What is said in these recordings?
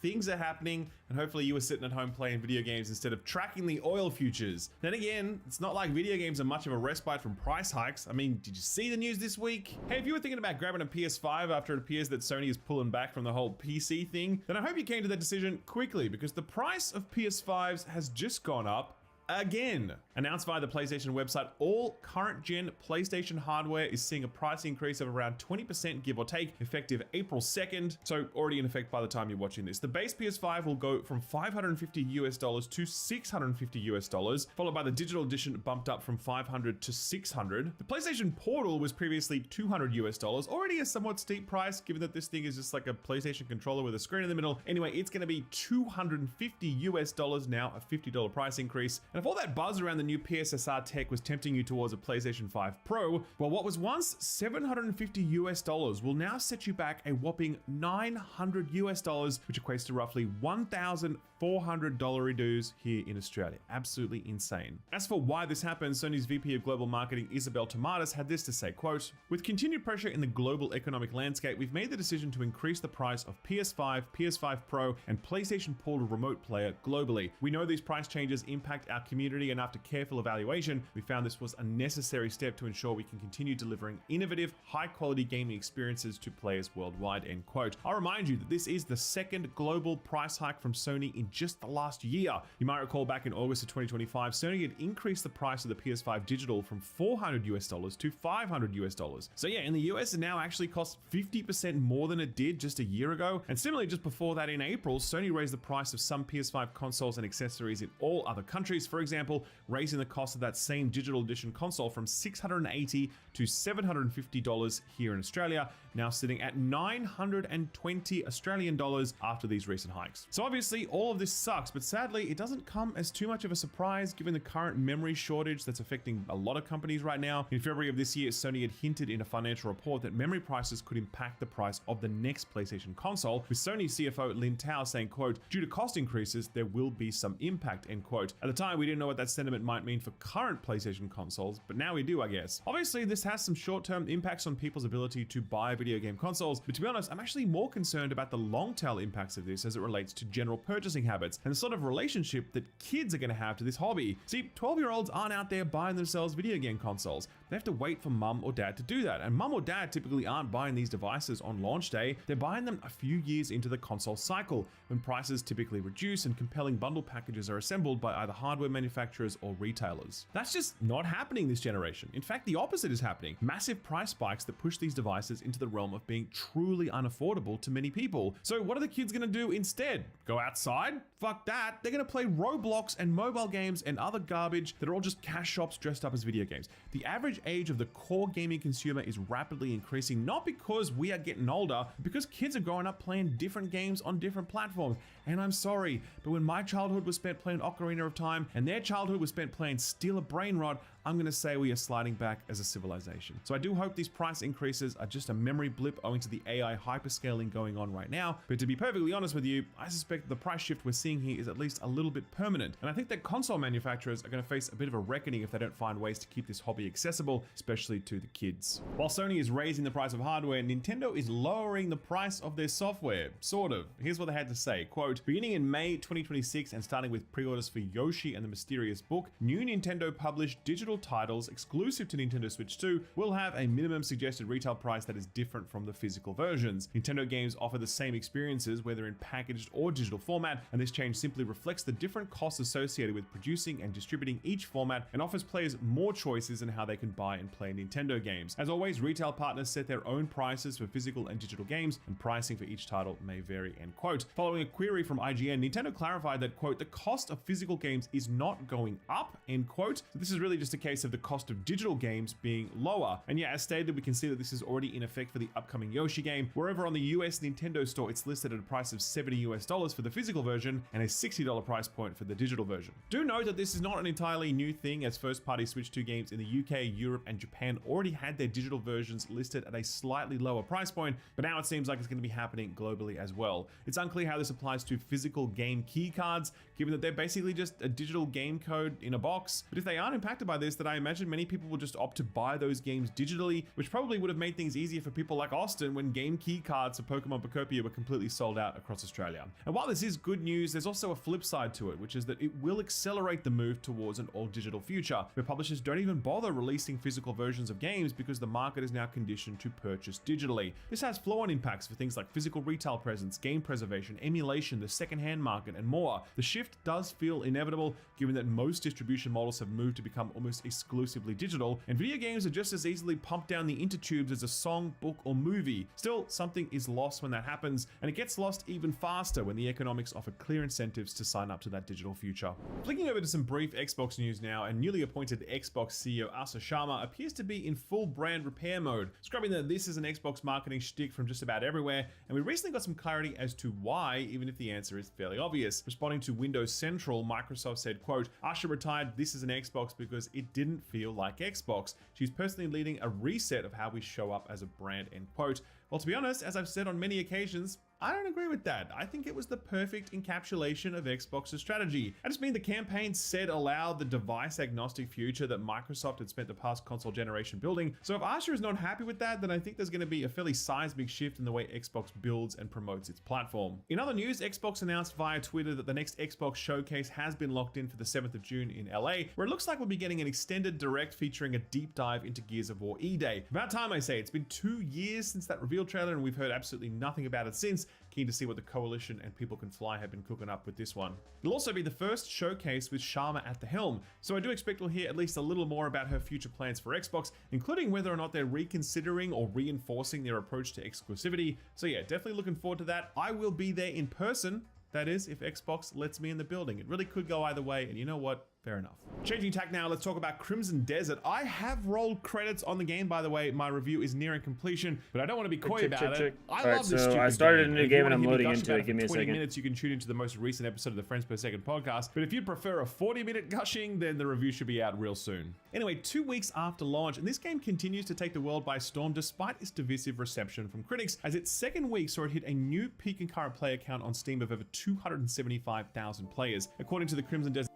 things are happening, and hopefully you were sitting at home playing video games instead of tracking the oil futures. Then again, it's not like video games are much of a respite from price hikes. I mean, did you see the news this week? Hey, if you were thinking about grabbing a PS5 after it appears that Sony is pulling back from the whole PC thing, then I hope you came to that decision quickly, because the price of PS5s has just gone up again. Announced via the PlayStation website, all current gen PlayStation hardware is seeing a price increase of around 20% give or take, effective April 2nd. So already in effect by the time you're watching this. The base PS5 will go from $550 to $650, followed by the digital edition bumped up from $500 to $600. The PlayStation Portal was previously $200, already a somewhat steep price given that this thing is just like a PlayStation controller with a screen in the middle. Anyway, it's going to be $250 now, a $50 price increase. And if all that buzz around the new PSSR tech was tempting you towards a PlayStation 5 Pro, well, what was once $750 will now set you back a whopping $900, which equates to roughly $1,400 dues here in Australia. Absolutely insane. As for why this happened, Sony's VP of Global Marketing, Isabel Tomatis, had this to say, quote, "With continued pressure in the global economic landscape, we've made the decision to increase the price of PS5, PS5 Pro, and PlayStation Portal Remote Player globally. We know these price changes impact our community, and after careful evaluation, we found this was a necessary step to ensure we can continue delivering innovative, high-quality gaming experiences to players worldwide," end quote. I'll remind you that this is the second global price hike from Sony in just the last year. You might recall back in August of 2025, Sony had increased the price of the PS5 digital from $400 to $500. So yeah, in the US, it now actually costs 50% more than it did just a year ago. And similarly, just before that in April, Sony raised the price of some PS5 consoles and accessories in all other countries. For example, raising the cost of that same digital edition console from $680 to $750 here in Australia, now sitting at $920 Australian dollars after these recent hikes. So obviously all of this sucks, but sadly it doesn't come as too much of a surprise given the current memory shortage that's affecting a lot of companies right now. In February of this year, Sony had hinted in a financial report that memory prices could impact the price of the next PlayStation console, with Sony CFO Lin Tao saying, quote, "Due to cost increases, there will be some impact," end quote. At the time, we didn't know what that sentiment might mean for current PlayStation consoles, but now we do, I guess. Obviously, this has some short-term impacts on people's ability to buy video game consoles, but to be honest, I'm actually more concerned about the long-tail impacts of this as it relates to general purchasing habits and the sort of relationship that kids are going to have to this hobby. See, 12-year-olds aren't out there buying themselves video game consoles. They have to wait for mum or dad to do that, and mum or dad typically aren't buying these devices on launch day. They're buying them a few years into the console cycle, when prices typically reduce and compelling bundle packages are assembled by either hardware manufacturers or retailers. That's just not happening this generation. In fact, the opposite is happening. Massive price spikes that push these devices into the realm of being truly unaffordable to many people. So what are the kids gonna do instead? Go outside? Fuck that. They're gonna play Roblox and mobile games and other garbage that are all just cash shops dressed up as video games. The average age of the core gaming consumer is rapidly increasing, not because we are getting older, but because kids are growing up playing different games on different platforms. And I'm sorry, but when my childhood was spent playing Ocarina of Time and their childhood was spent playing Steal a Brainrod, I'm gonna say we are sliding back as a civilization. So I do hope these price increases are just a memory blip owing to the AI hyperscaling going on right now. But to be perfectly honest with you, I suspect the price shift we're seeing here is at least a little bit permanent. And I think that console manufacturers are gonna face a bit of a reckoning if they don't find ways to keep this hobby accessible, especially to the kids. While Sony is raising the price of hardware, Nintendo is lowering the price of their software. Sort of. Here's what they had to say, quote, "Beginning in May 2026 and starting with pre-orders for Yoshi and the Mysterious Book, new Nintendo published digital titles exclusive to Nintendo Switch 2 will have a minimum suggested retail price that is different from the physical versions. Nintendo games offer the same experiences whether in packaged or digital format, and this change simply reflects the different costs associated with producing and distributing each format and offers players more choices in how they can buy and play Nintendo games. As always, retail partners set their own prices for physical and digital games, and pricing for each title may vary," end quote. Following a query from IGN, Nintendo clarified that, quote, "The cost of physical games is not going up," end quote. So this is really just a case of the cost of digital games being lower. And yeah, as stated, we can see that this is already in effect for the upcoming Yoshi game, where over on the US Nintendo store, it's listed at a price of $70 for the physical version and a $60 price point for the digital version. Do note that this is not an entirely new thing, as first-party Switch 2 games in the UK, Europe, and Japan already had their digital versions listed at a slightly lower price point, but now it seems like it's going to be happening globally as well. It's unclear how this applies to physical game key cards, given that they're basically just a digital game code in a box, but if they aren't impacted by this, is that I imagine many people will just opt to buy those games digitally, which probably would have made things easier for people like Austin when game key cards for Pokemon Pocopia were completely sold out across Australia. And while this is good news, there's also a flip side to it, which is that it will accelerate the move towards an all-digital future, where publishers don't even bother releasing physical versions of games because the market is now conditioned to purchase digitally. This has flow-on impacts for things like physical retail presence, game preservation, emulation, the second-hand market, and more. The shift does feel inevitable, given that most distribution models have moved to become almost exclusively digital, and video games are just as easily pumped down the intertubes as a song, book, or movie. Still, something is lost when that happens, and it gets lost even faster when the economics offer clear incentives to sign up to that digital future. Flicking over to some brief Xbox news now, and newly appointed Xbox CEO Asa Sharma appears to be in full brand repair mode, scrubbing that this is an Xbox marketing shtick from just about everywhere, and we recently got some clarity as to why, even if the answer is fairly obvious. Responding to Windows Central, Microsoft said, quote, Asha retired This Is an Xbox because it didn't feel like Xbox. She's personally leading a reset of how we show up as a brand, end quote. Well, to be honest, as I've said on many occasions, I don't agree with that. I think it was the perfect encapsulation of Xbox's strategy. I just mean the campaign said aloud the device agnostic future that Microsoft had spent the past console generation building. So if Asha is not happy with that, then I think there's going to be a fairly seismic shift in the way Xbox builds and promotes its platform. In other news, Xbox announced via Twitter that the next Xbox showcase has been locked in for the 7th of June in LA, where it looks like we'll be getting an extended direct featuring a deep dive into Gears of War E-Day. About time, I say. It's been 2 years since that reveal trailer, and we've heard absolutely nothing about it since. Keen to see what the Coalition and People Can Fly have been cooking up with this one. It'll also be the first showcase with Sharma at the helm, so I do expect we'll hear at least a little more about her future plans for Xbox, including whether or not they're reconsidering or reinforcing their approach to exclusivity. So yeah, definitely looking forward to that. I will be there in person. That is, if Xbox lets me in the building. It really could go either way, and you know what? Fair enough. Changing tack now, let's talk about Crimson Desert. I have rolled credits on the game, by the way. My review is nearing completion, but I don't want to be coy about it. I love this stupid game. I started a new game and I'm loading into it. Give me a 20 second. minutes, you can tune into the most recent episode of the Friends Per Second podcast. But if you prefer a 40-minute gushing, then the review should be out real soon. Anyway, 2 weeks after launch, and this game continues to take the world by storm despite its divisive reception from critics, as its second week saw it hit a new peak concurrent player count on Steam of over 275,000 players. According to the Crimson Desert.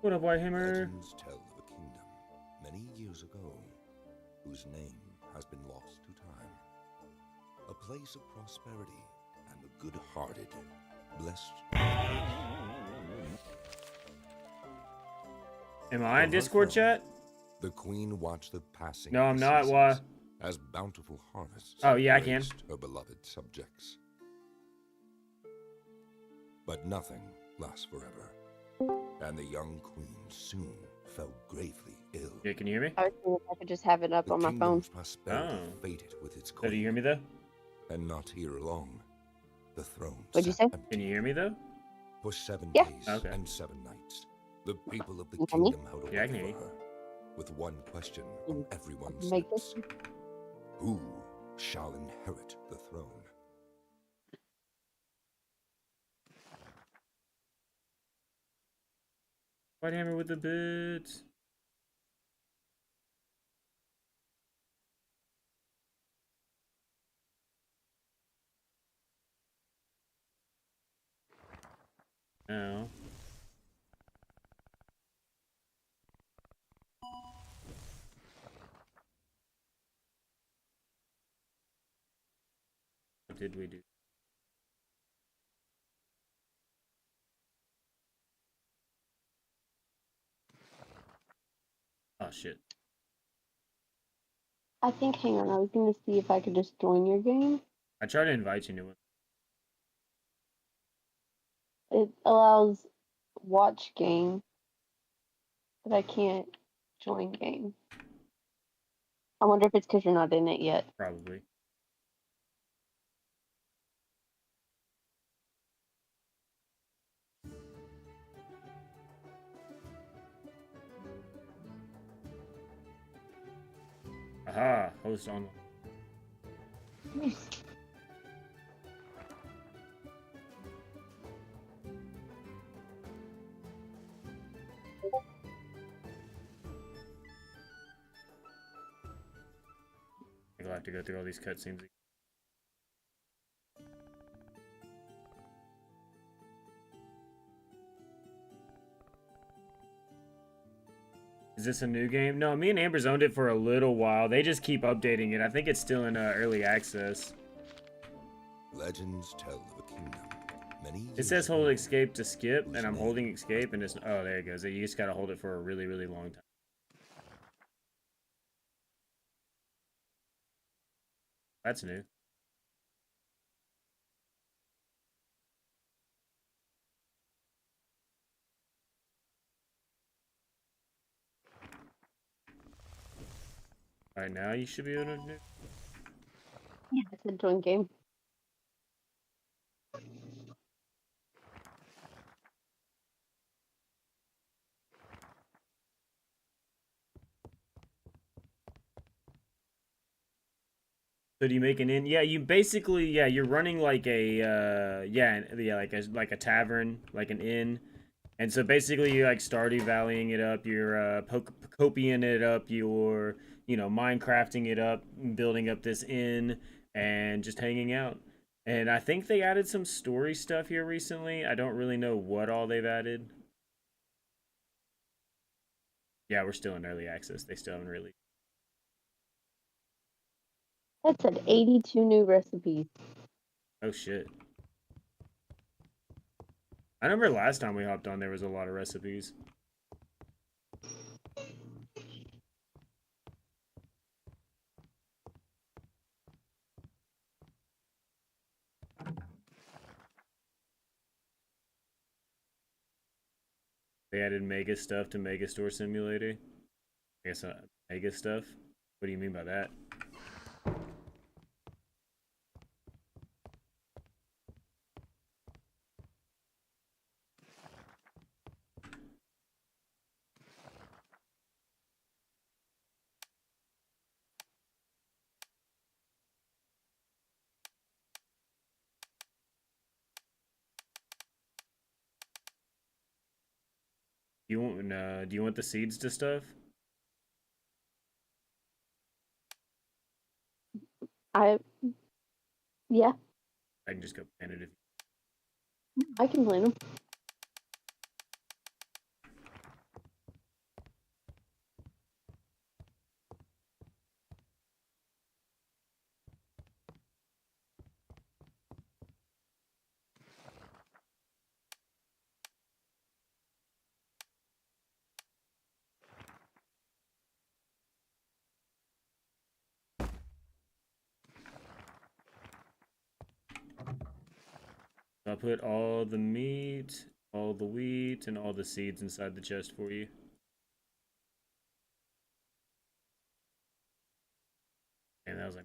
What up, Whitehammer? Legends tell of a kingdom many years ago, whose name has been lost to time. A place of prosperity and the good-hearted, blessed. Am I in Discord chat? The queen watched the passing. No, I'm not. seasons Why? As bountiful harvests. Oh, yeah, I can. graced her beloved subjects. But nothing lasts forever, and the young queen soon fell gravely ill. Yeah, can you hear me? I was thinking I could just have it up The on my phone. kingdom's prosperity Oh. faded with its So queen. do you hear me though? And not here alone. The throne What'd you sat say? empty Can you hear me though? for 7 Yeah. days Okay. and 7 nights. The people of the You hear me? kingdom held a Yeah, I can wedding hear for her, with one question on everyone's Make lips: this. who shall inherit the throne? Whitehammer with the bits. No. What did we do? Oh shit. I think, hang on, I was gonna see if I could just join your game. I tried to invite you to it. It allows watch game, but I can't join game. I wonder if it's because you're not in it yet. Probably. Aha, host on. I'll have to go through all these cutscenes. Is this a new game? No, me and Amber's owned it for a little while. They just keep updating it. I think it's still in early access. Legends tell of a kingdom many It years says hold ago escape to skip, and I'm whose holding name escape, and it's oh there it goes. You just gotta hold it for a really, really long time. That's new. Alright, now you should be able to do. Yeah, it's a join game. So do you make an inn? Yeah, you basically you're running like a like a tavern, like an inn. And so basically you're like Stardew Valleying it up, you're copying it up, you're Minecrafting it up, building up this inn and just hanging out. And I think they added some story stuff here recently. I don't really know what all they've added. Yeah, we're still in early access. They still haven't really. That said 82 new recipes. Oh shit. I remember last time we hopped on there was a lot of recipes. They added mega stuff to Mega Store Simulator. I guess mega stuff? What do you mean by that? Do you want the seeds to stuff? Yeah, I can just go plant it if I can blame them. I'll put all the meat, all the wheat, and all the seeds inside the chest for you. And that was like.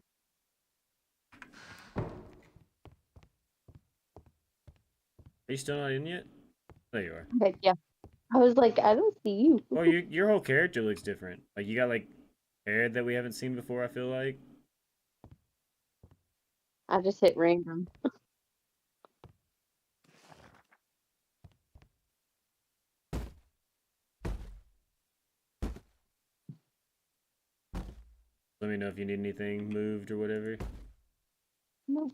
Are you still not in yet? There you are. Okay, yeah. I was like, I don't see you. Oh, your whole character looks different. Like you got like hair that we haven't seen before. I feel like. I just hit random. Let me know if you need anything moved or whatever. No.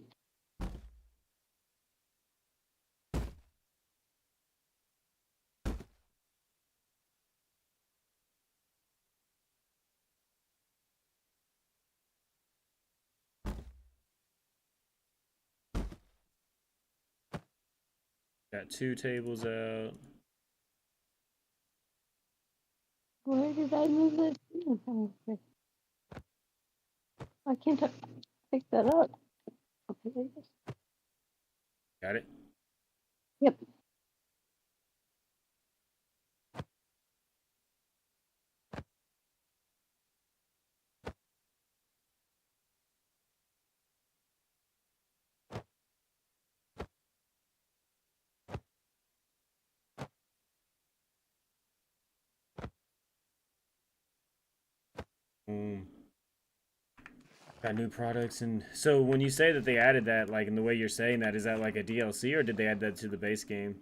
Got 2 tables out. Where did I move this? Why can't I pick that up? Okay, there it is. Got it. Yep. Got new products, and so when you say that they added that, like in the way you're saying that, is that like a DLC or did they add that to the base game?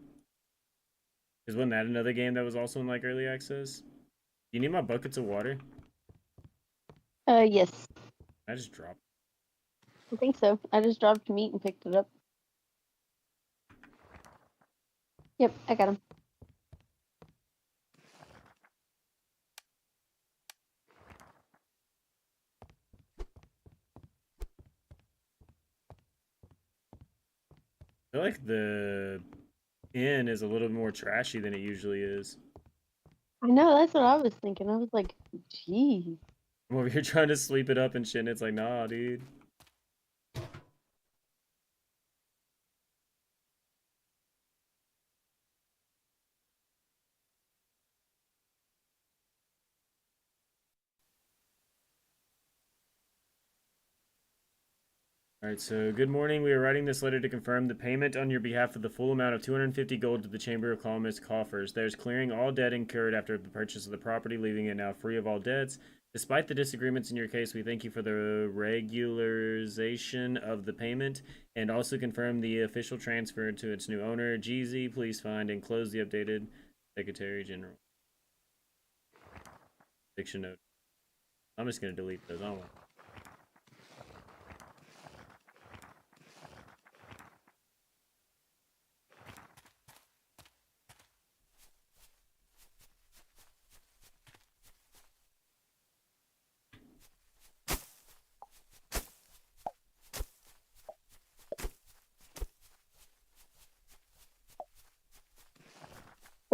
Because wasn't that another game that was also in like early access? You need my buckets of water? Yes. I just dropped. I think so. I just dropped meat and picked it up. Yep, I got him. I feel like the inn is a little more trashy than it usually is. I know, that's what I was thinking. I was like, geez. I'm over here trying to sleep it up and shit, and it's like, nah, dude. Alright, so good morning. We are writing this letter to confirm the payment on your behalf of the full amount of 250 gold to the Chamber of Commerce coffers. There's clearing all debt incurred after the purchase of the property, leaving it now free of all debts. Despite the disagreements in your case, we thank you for the regularization of the payment and also confirm the official transfer to its new owner. GZ, please find and close the updated Secretary General. Fiction note. I'm just going to delete those. I don't want.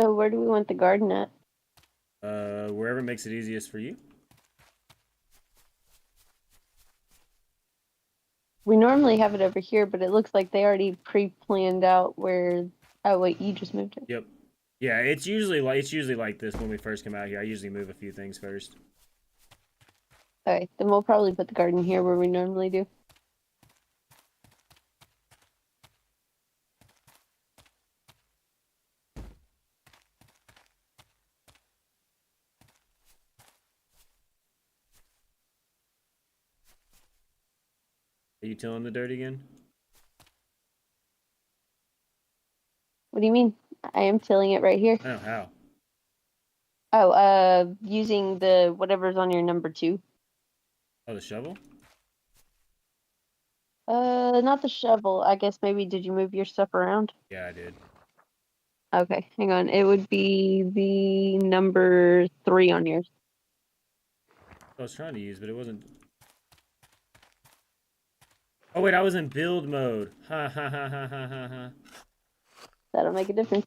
So where do we want the garden at? Wherever makes it easiest for you. We normally have it over here, but it looks like they already pre-planned out where. Oh wait, you just moved it. Yep. Yeah, it's usually like this when we first come out here. I usually move a few things first. Okay, then we'll probably put the garden here where we normally do. Are you tilling the dirt again? What do you mean? I am tilling it right here. I don't know how. Oh, using the whatever's on your number 2. Oh, the shovel? Not the shovel. I guess maybe did you move your stuff around? Yeah, I did. Okay, hang on. It would be the number 3 on yours. I was trying to use, but it wasn't. Oh wait, I was in build mode. Ha ha ha ha ha ha ha. That'll make a difference.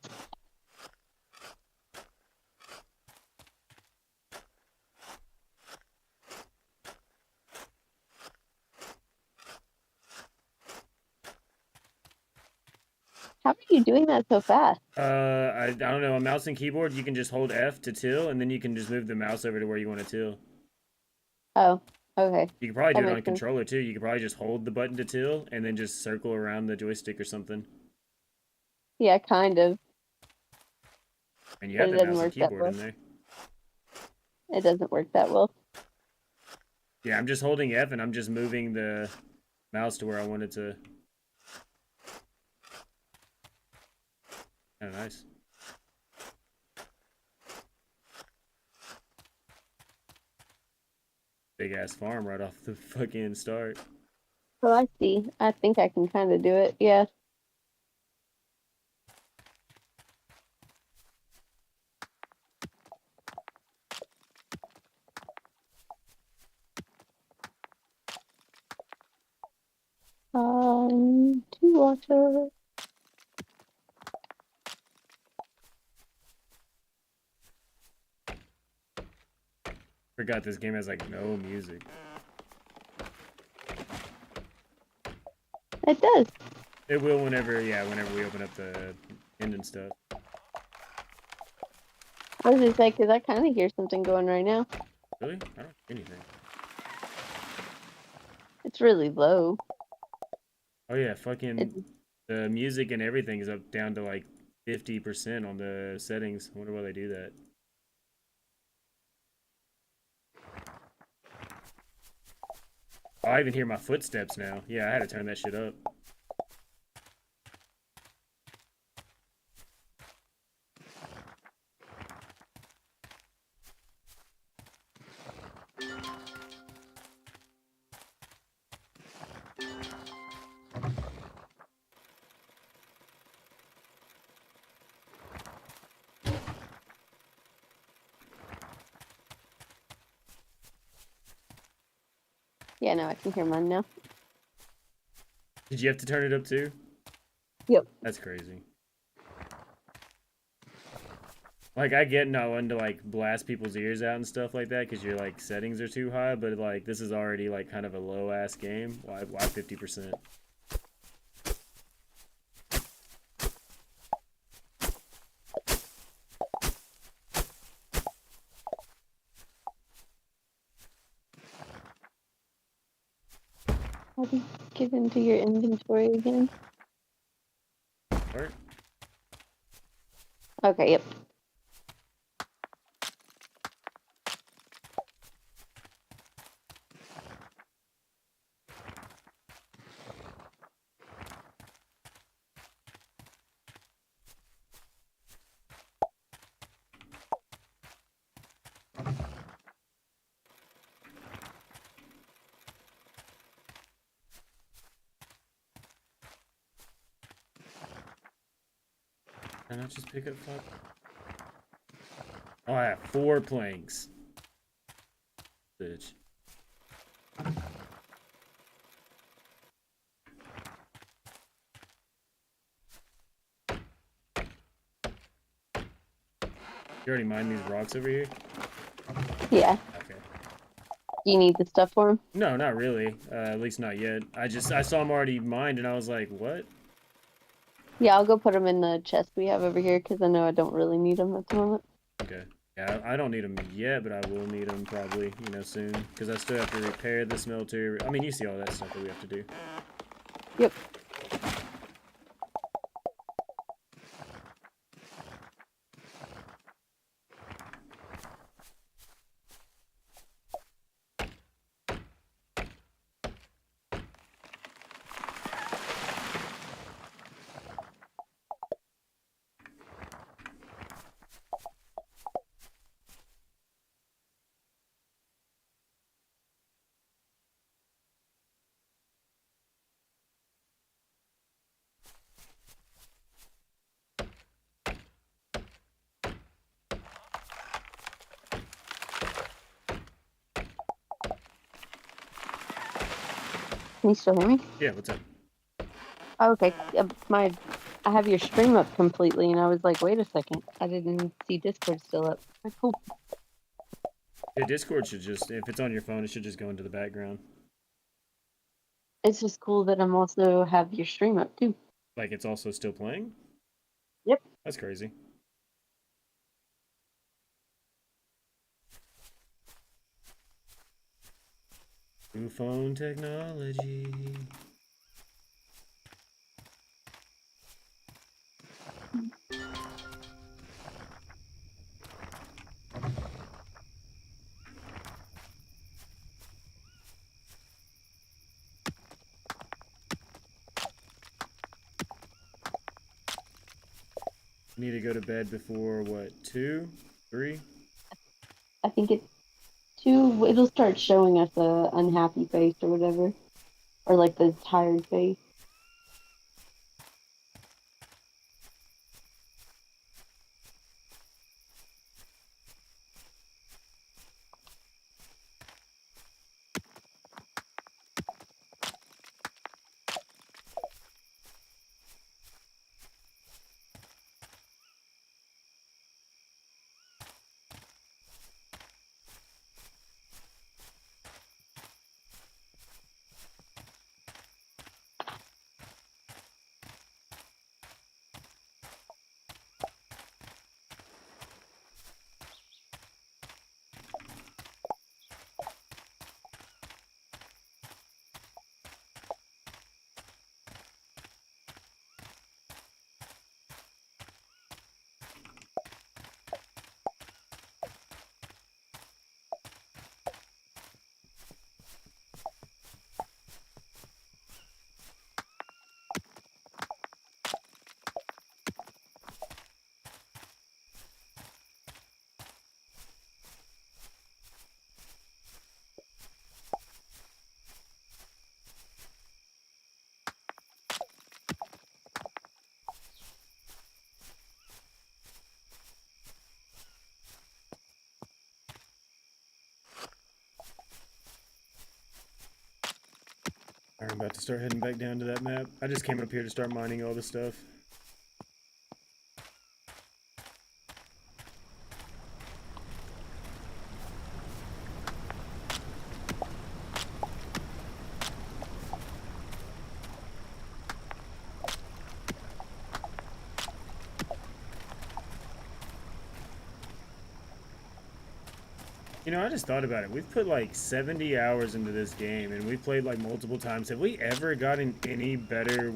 How are you doing that so fast? I don't know. On mouse and keyboard, you can just hold F to till, and then you can just move the mouse over to where you want to till. Oh, okay. You could probably That do it on makes sense. controller too. You could probably just hold the button to till, and then just circle around the joystick or something. Yeah, kind of. And you But have it the doesn't mouse and work that keyboard in well. there. It doesn't work that well. Yeah, I'm just holding F, and I'm just moving the mouse to where I want it to. Kind of nice. Big ass farm right off the fucking start. Oh, I see. I think I can kind of do it. Yeah. To water. Forgot this game has like no music. It does. It will whenever we open up the end and stuff. I was just say, because I kind of hear something going right now. Really? I don't hear anything. It's really low. Oh yeah, fucking It, the music and everything is up down to like 50% on the settings. I wonder why they do that. Oh, I even hear my footsteps now. Yeah, I had to turn that shit up. yeah, no, I can hear mine now. Did you have to turn it up too? Yep. That's crazy. Like, I get not wanting to, like, blast people's ears out and stuff like that because your, like, settings are too high, but, like, this is already, like, kind of a low-ass game. Why 50%? How do you get into your inventory again? Or, Okay, yep. can I just pick up 5? Oh, I have 4 planks. Bitch. You already mined these rocks over here? Yeah. Okay. Do you need the stuff for him? No, not really. At least not yet. I saw them already mined, and I was like, what? Yeah, I'll go put them in the chest we have over here because I know I don't really need them at the moment. Okay. Yeah, I don't need them yet, but I will need them probably, you know, soon. Because I still have to repair the smelter. I mean, you see all that stuff that we have to do. Yep. Can you still hear me? Yeah, what's up? Oh, okay. I have your stream up completely, and I was like, wait a second, I didn't see Discord still up. Like, cool. Yeah, Discord should just, if it's on your phone, it should just go into the background. It's just cool that I'm also have your stream up too. Like, it's also still playing? Yep. That's crazy. New phone technology. Need to go to bed before what, 2? 3? I think it's 2. It'll start showing us a unhappy face or whatever, or like the tired face. I'm about to start heading back down to that map. I just came up here to start mining all the stuff. You know, I just thought about it. We've put like 70 hours into this game, and we've played like multiple times. Have we ever gotten any better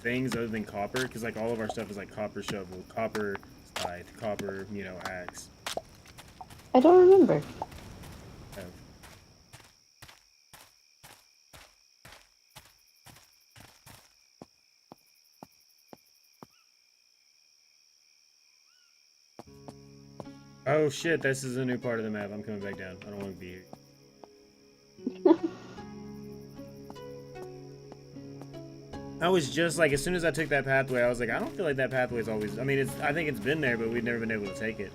things other than copper? Because like all of our stuff is like copper shovel, copper scythe, copper, you know, axe. I don't remember. Oh. Oh shit, this is a new part of the map. I'm coming back down. I don't want to be here. I was just like, as soon as I took that pathway, I was like, I don't feel like that pathway is always... I mean, I think it's been there, but we've never been able to take it.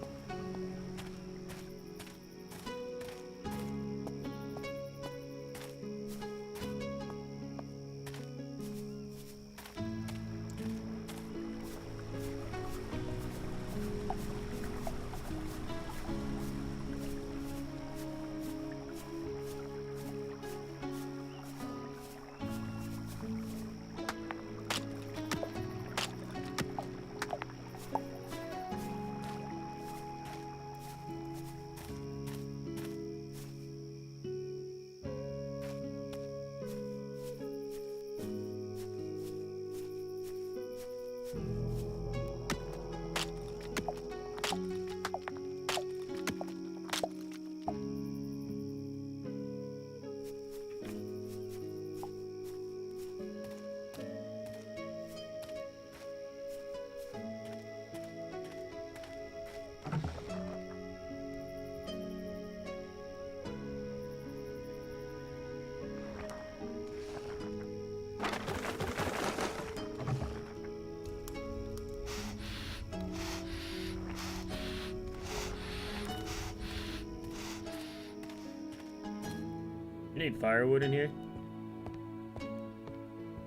You need firewood in here?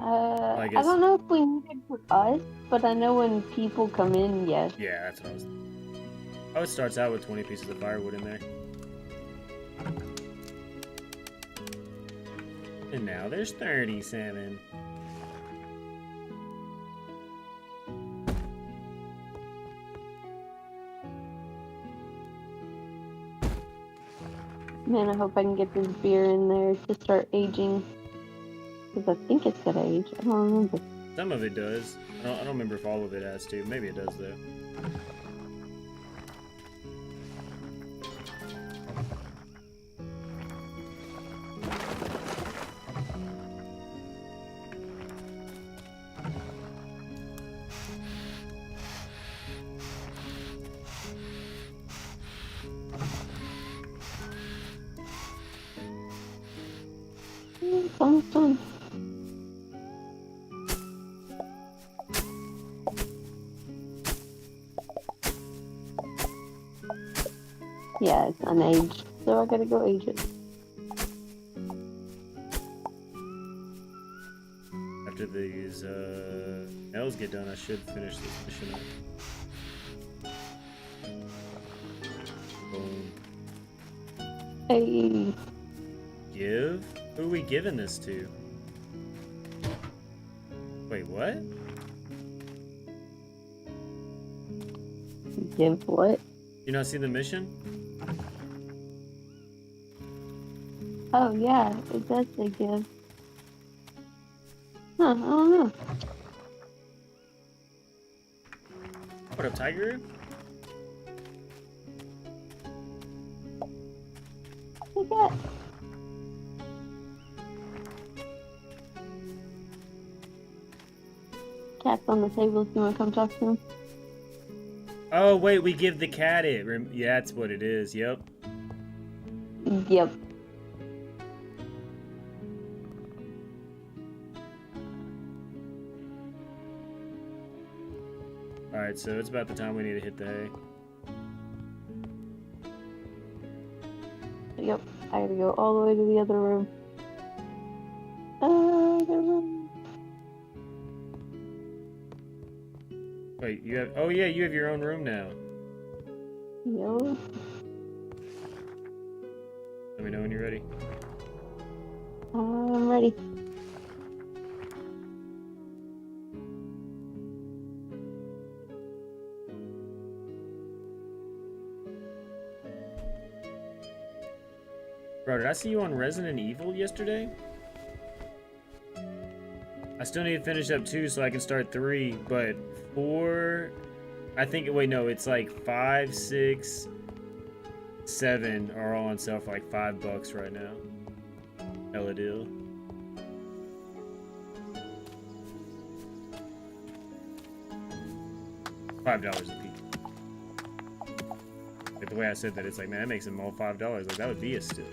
I guess- don't know if we need it for us, but I know when people come in, yes. Yeah, that's what I was... Oh, it starts out with 20 pieces of firewood in there. And now there's 37. Man, I hope I can get this beer in there to start aging. Because I think it's gonna age. I don't remember. Some of it does. I don't remember if all of it has to. Maybe it does, though. Fun. Yeah, it's unaged, so I gotta go age it. After these nails get done, I should finish this mission up. Boom. Hey, Give? Who are we giving this to? Wait, what? give what? You not see the mission? Oh yeah, it does say give. Huh, I don't know. What up, Tiger? Look at. Cat's on the table if you want to come talk to him. Oh, wait, we give the cat it. Yeah, that's what it is. Yep. Yep. Alright, so it's about the time we need to hit the hay. Yep. I gotta go all the way to the other room. bigger room. Wait, you have? Oh yeah, you have your own room now. Yo. Let me know when you're ready. I'm ready. Bro, did I see you on Resident Evil yesterday? I still need to finish up 2 so I can start 3, but 4... I think, wait, no, it's like 5, 6, 7 are all on sale for like $5 right now. Hella deal. $5 a piece. Like the way I said that, it's like, man, that makes them all $5. Like, that would be a steal.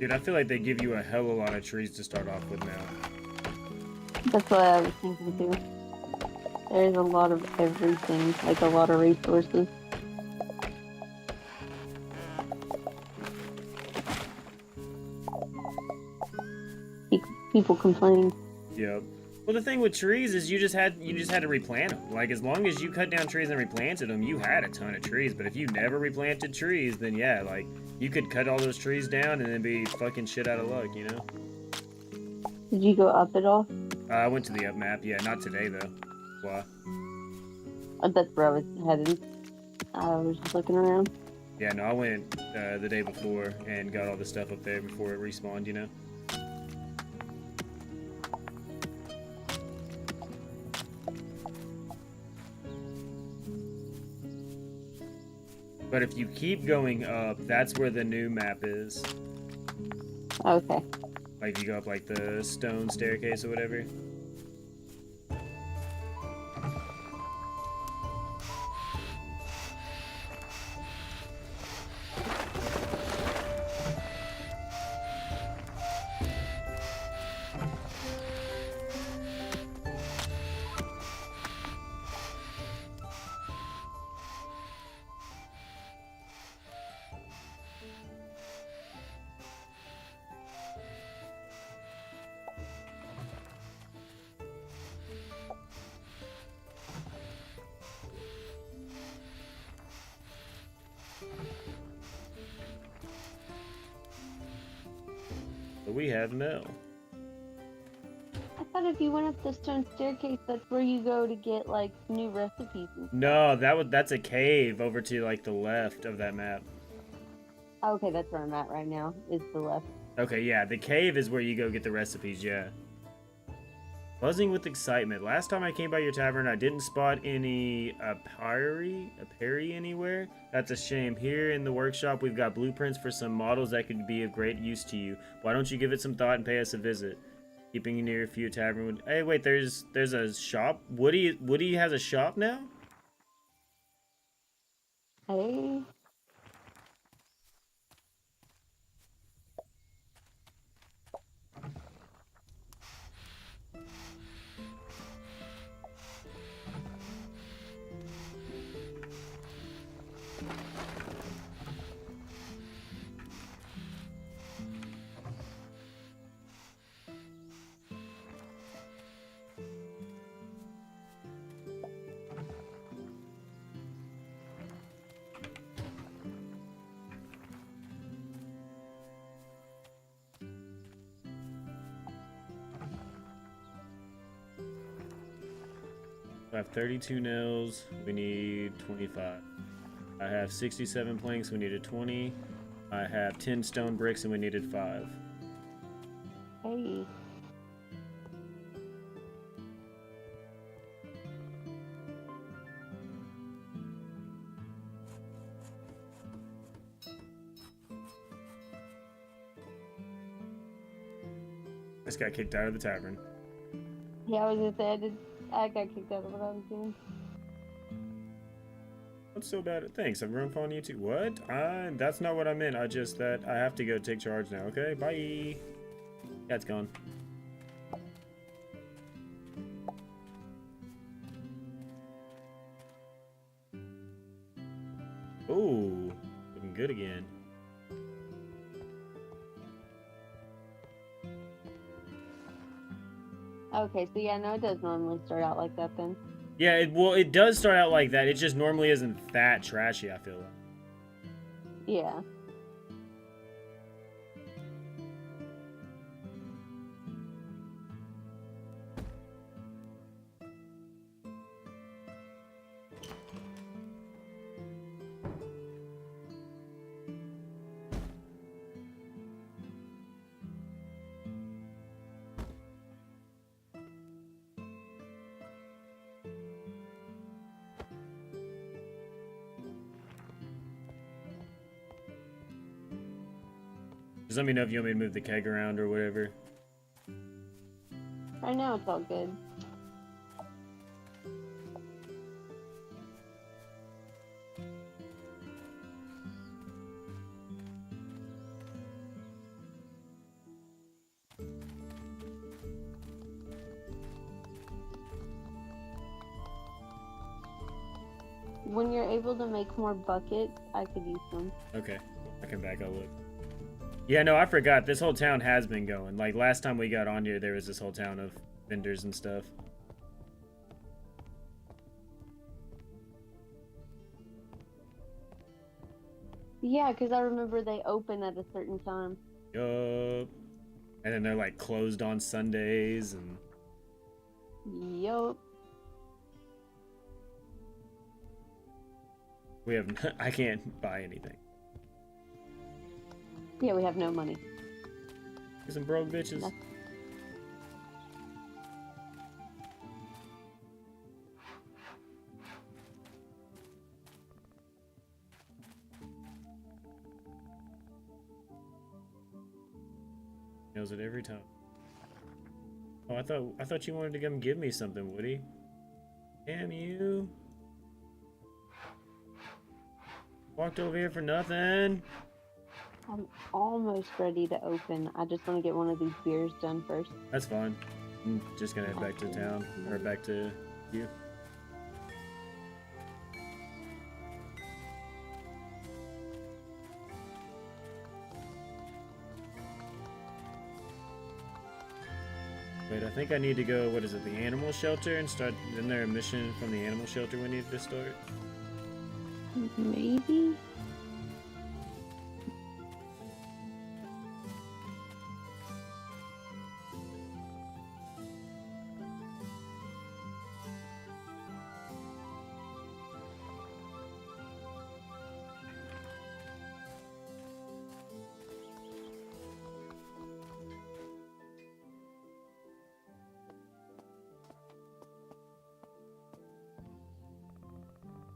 Dude, I feel like they give you a hell of a lot of trees to start off with now. That's what I was thinking too. There's a lot of everything, like a lot of resources. People complain. Yep. Well, the thing with trees is you just had to replant them. Like, as long as you cut down trees and replanted them, you had a ton of trees. But if you never replanted trees, then yeah, like, you could cut all those trees down and then be fucking shit out of luck, you know? Did you go up at all? I went to the up map. Yeah, not today, though. Why? That's where I was headed. I was just looking around. Yeah, no, I went the day before and got all the stuff up there before it respawned, you know? But if you keep going up, that's where the new map is. Okay. Like, you go up, like, the stone staircase or whatever. But we have Mel. I thought if you went up the stone staircase, that's where you go to get like new recipes. And No, that's a cave over to, like, the left of that map. Okay, that's where I'm at right now. Is the left. Okay, yeah, the cave is where you go get the recipes, yeah. Buzzing with excitement. Last time I came by your tavern, I didn't spot any Aperi anywhere. That's a shame. Here in the workshop, we've got blueprints for some models that could be of great use to you. Why don't you give it some thought and pay us a visit? Keeping you near a few tavern would... Hey, wait, there's a shop? Woody has a shop now? Hey. I have 32 nails. We need 25. I have 67 planks. We needed 20. I have 10 stone bricks and we needed 5. Hey. Just got kicked out of the tavern. Yeah, I was gonna say I got kicked out of what I was doing. What's so bad? Thanks, I'm running on YouTube. What? That's not what I meant. I just that I have to go take charge now. Okay, bye. Cat's gone. Ooh, looking good again. Okay, so yeah, no, it does normally start out like that then. Yeah, it does start out like that. It just normally isn't that trashy, I feel like. Yeah. Just let me know if you want me to move the keg around or whatever. Right now it's all good. When you're able to make more buckets, I could use them. Okay, I can back up. Look. Yeah, no, I forgot. This whole town has been going. Like, last time we got on here, there was this whole town of vendors and stuff. Yeah, because I remember they open at a certain time. Yup. And then they're, like, closed on Sundays and... Yup. We have... I can't buy anything. Yeah, we have no money. Some broke bitches. No. Nails it every time. Oh, I thought you wanted to come give me something, Woody. Damn you. Walked over here for nothing. I'm almost ready to open. I just want to get one of these beers done first. That's fine. I'm just gonna head back to town. Or back to you. Wait, I think I need to go, what is it, the animal shelter and start, isn't there a mission from the animal shelter we need to start? Maybe?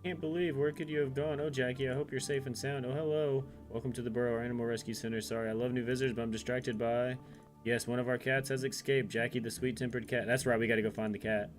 Can't believe, where could you have gone? Oh, Jackie, I hope you're safe and sound. Oh, hello. Welcome to the Burrow Animal Rescue Center. Sorry, I love new visitors, but I'm distracted by... Yes, one of our cats has escaped. Jackie, the sweet-tempered cat. That's right, we gotta go find the cat.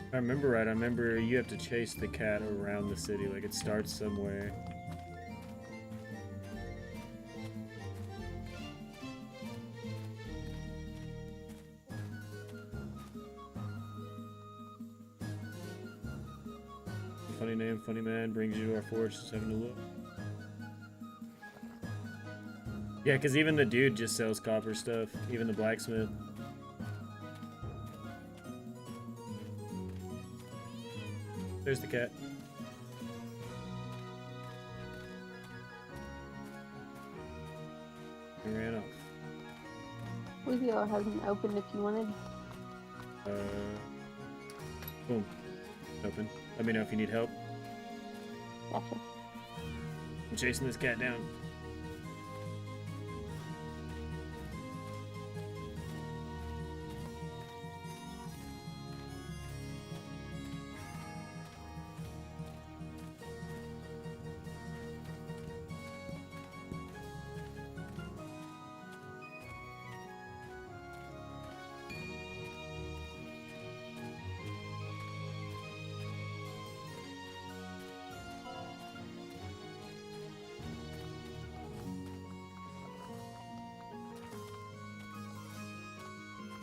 If I remember right, I remember you have to chase the cat around the city, like it starts somewhere. Funny name, funny man, brings you to our forge, just having a look. Yeah, because even the dude just sells copper stuff, even the blacksmith. There's the cat. He ran off. We could go ahead and open if you wanted. Boom. Open. Let me know if you need help. Gotcha. I'm chasing this cat down.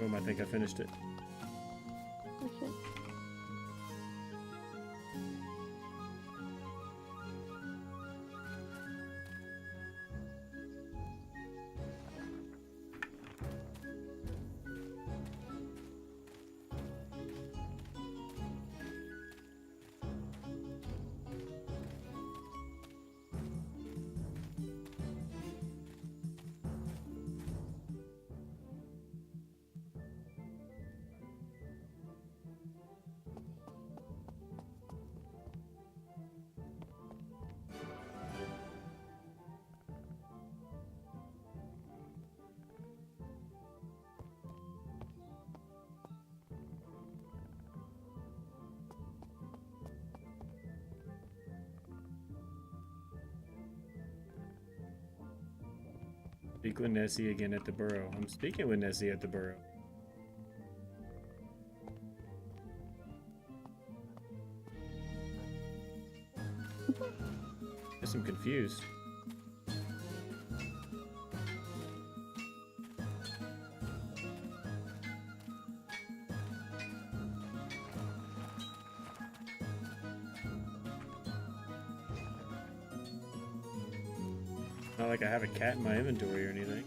Boom, I think I finished it. Okay. Speak with Nessie again at the burrow. I'm speaking with Nessie at the burrow. Guess I'm confused. Not like I have a cat in my inventory or anything.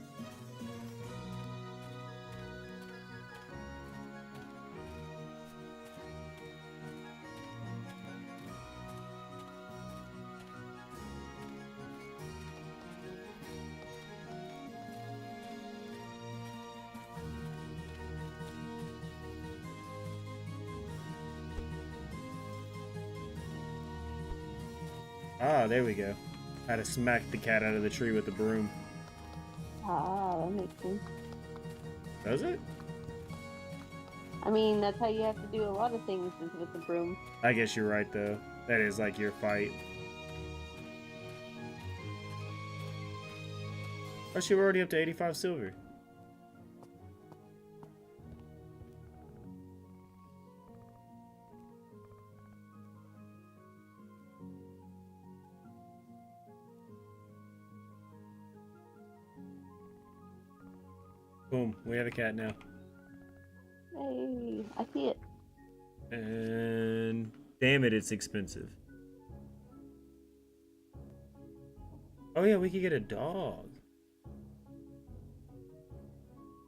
Ah, there we go. I had to smack the cat out of the tree with the broom. Ah, that makes sense. Does it? I mean, that's how you have to do a lot of things is with the broom. I guess you're right, though. That is like your fight. Oh, she we're already up to 85 silver. Boom, we have a cat now. Hey, I see it. And damn it, it's expensive. Oh yeah, we could get a dog.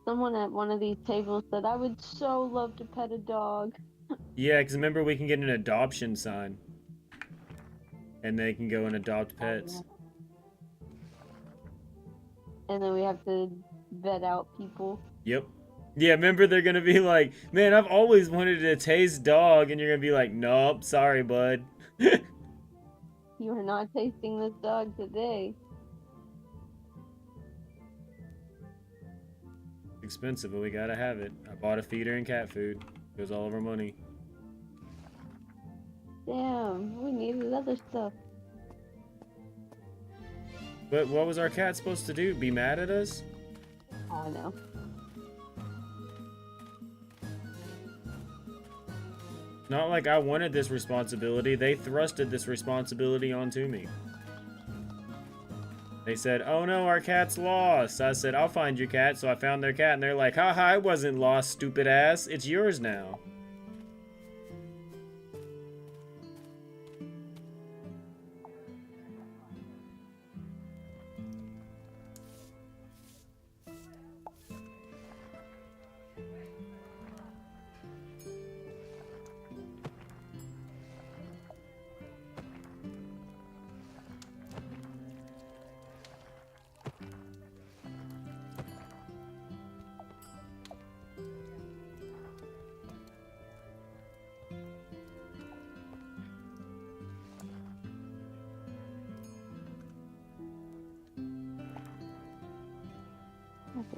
Someone at one of these tables said, I would so love to pet a dog. Yeah, because remember we can get an adoption sign. And they can go and adopt Oh, pets. And then we have to vet out people. Yep. Yeah, remember they're gonna be like, man, I've always wanted to taste dog, and you're gonna be like, nope, sorry, bud. You are not tasting this dog today. Expensive, but we gotta have it. I bought a feeder and cat food. It was all of our money. Damn, we needed other stuff. But what was our cat supposed to do? Be mad at us? Oh, I know. Not like I wanted this responsibility. They thrusted this responsibility onto me. They said, oh no, our cat's lost. I said, I'll find your cat. So I found their cat, and they're like, haha, I wasn't lost, stupid ass. It's yours now.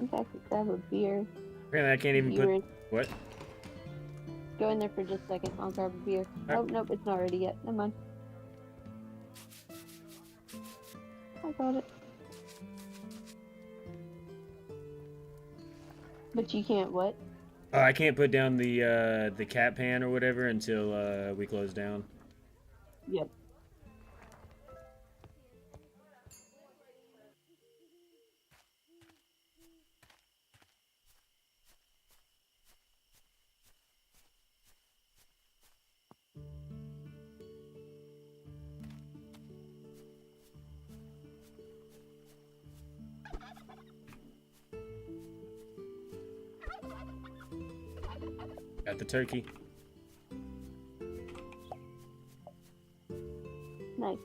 think I could grab a beer. Apparently, I can't even You were put what? go in there for just a second. I'll grab a beer. Oh nope, it's not ready yet. Never mind. I got it. But you can't what? I can't put down the cat pan or whatever until we close down. Yep. Got the turkey. Nice.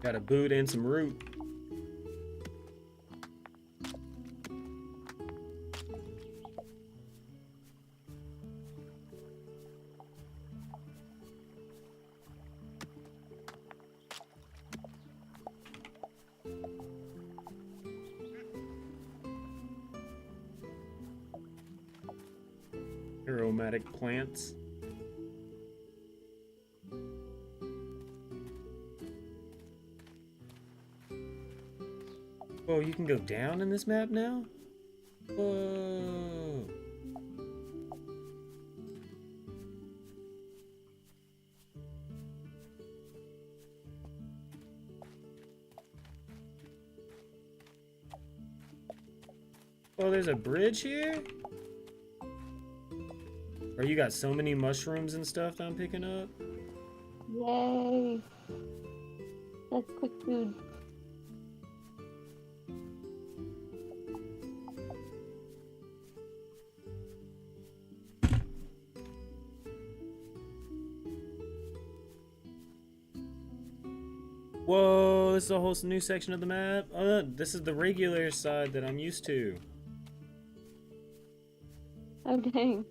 Got a boot and some root. Aromatic plants. Oh, you can go down in this map now? Whoa. Oh, there's a bridge here? Or you got so many mushrooms and stuff that I'm picking up? Yay. That's quick food. Whoa, this is a whole new section of the map. Oh, this is the regular side that I'm used to. Oh dang.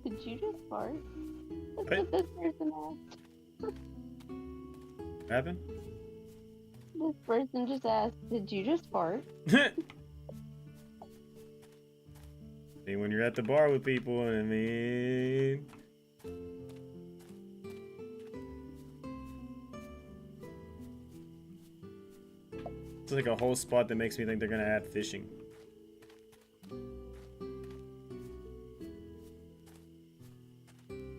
Did you just fart? That's What? what this person asked. What happened? This person just asked, did you just fart? See, when you're at the bar with people, I mean... It's like a whole spot that makes me think they're gonna add fishing.